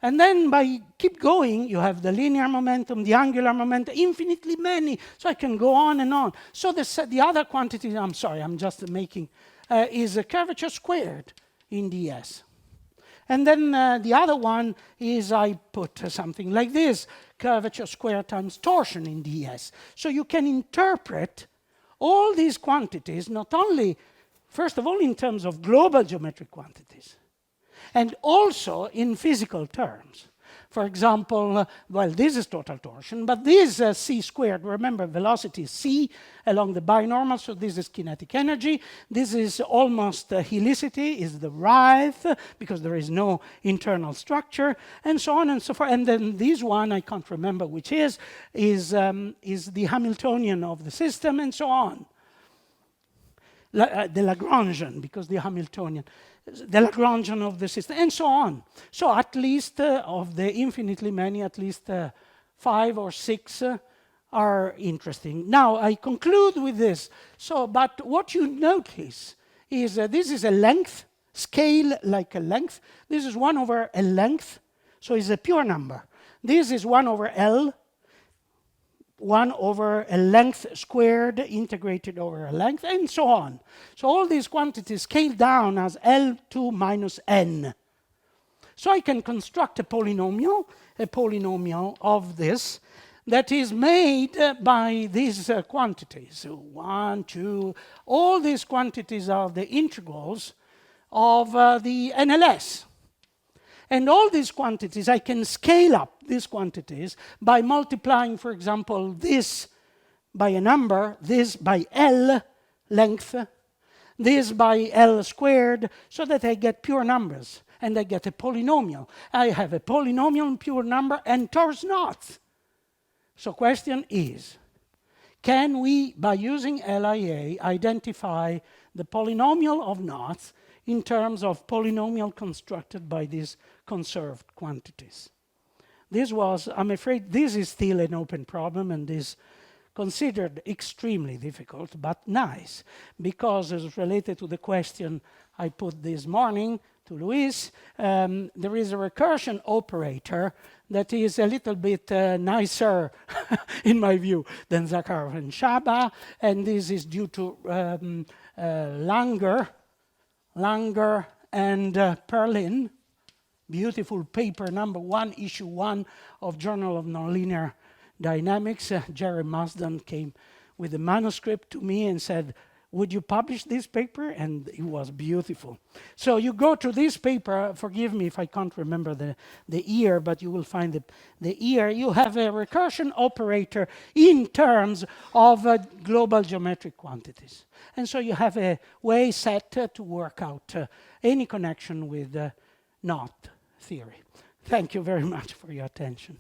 And then by keep going, you have the linear momentum, the angular momentum, infinitely many. So I can go on and on. So the other quantity, I'm sorry, I'm just making, is a curvature squared in ds. And then the other one is I put something like this, curvature squared times torsion in ds. So you can interpret all these quantities, not only, first of all, in terms of global geometric quantities, and also in physical terms. For example, well, this is total torsion, but this c squared, remember, velocity is c along the binormal, so this is kinetic energy. This is almost helicity, is the writhe, because there is no internal structure, and so on and so forth. And then this one, I can't remember which is the Hamiltonian of the system, and so on. The Lagrangian, because the Hamiltonian, the Lagrangian of the system, and so on. So at least of the infinitely many, at least 5 or 6 are interesting. Now, I conclude with this. So, but what you notice is this is a length, scale like a length. This is 1 over a length, so it's a pure number. This is 1 over L, 1 over a length squared integrated over a length, and so on. So all these quantities scale down as L2 minus n. So I can construct a polynomial of this that is made by these quantities. 1, 2, all these quantities are the integrals of the NLS. And all these quantities, I can scale up these quantities by multiplying, for example, this by a number, this by L length, this by L squared, so that I get pure numbers, and I get a polynomial. I have a polynomial pure number and torus knots. So question is, can we, by using LIA, identify the polynomial of knots in terms of polynomial constructed by these conserved quantities? This was, I'm afraid, this is still an open problem and is considered extremely difficult, but nice, because it's related to the question I put this morning to Luis. There is a recursion operator that is a little bit nicer, in my view, than Zakharov and Shaba, and this is due to Langer and Perlin, beautiful paper number 1, issue 1 of Journal of Nonlinear Dynamics. Jerry Marsden came with a manuscript to me and said, would you publish this paper? And it was beautiful. So you go to this paper, forgive me if I can't remember the year, but you will find the year. You have a recursion operator in terms of global geometric quantities. And so you have a way set to work out any connection with knot theory. Thank you very much for your attention.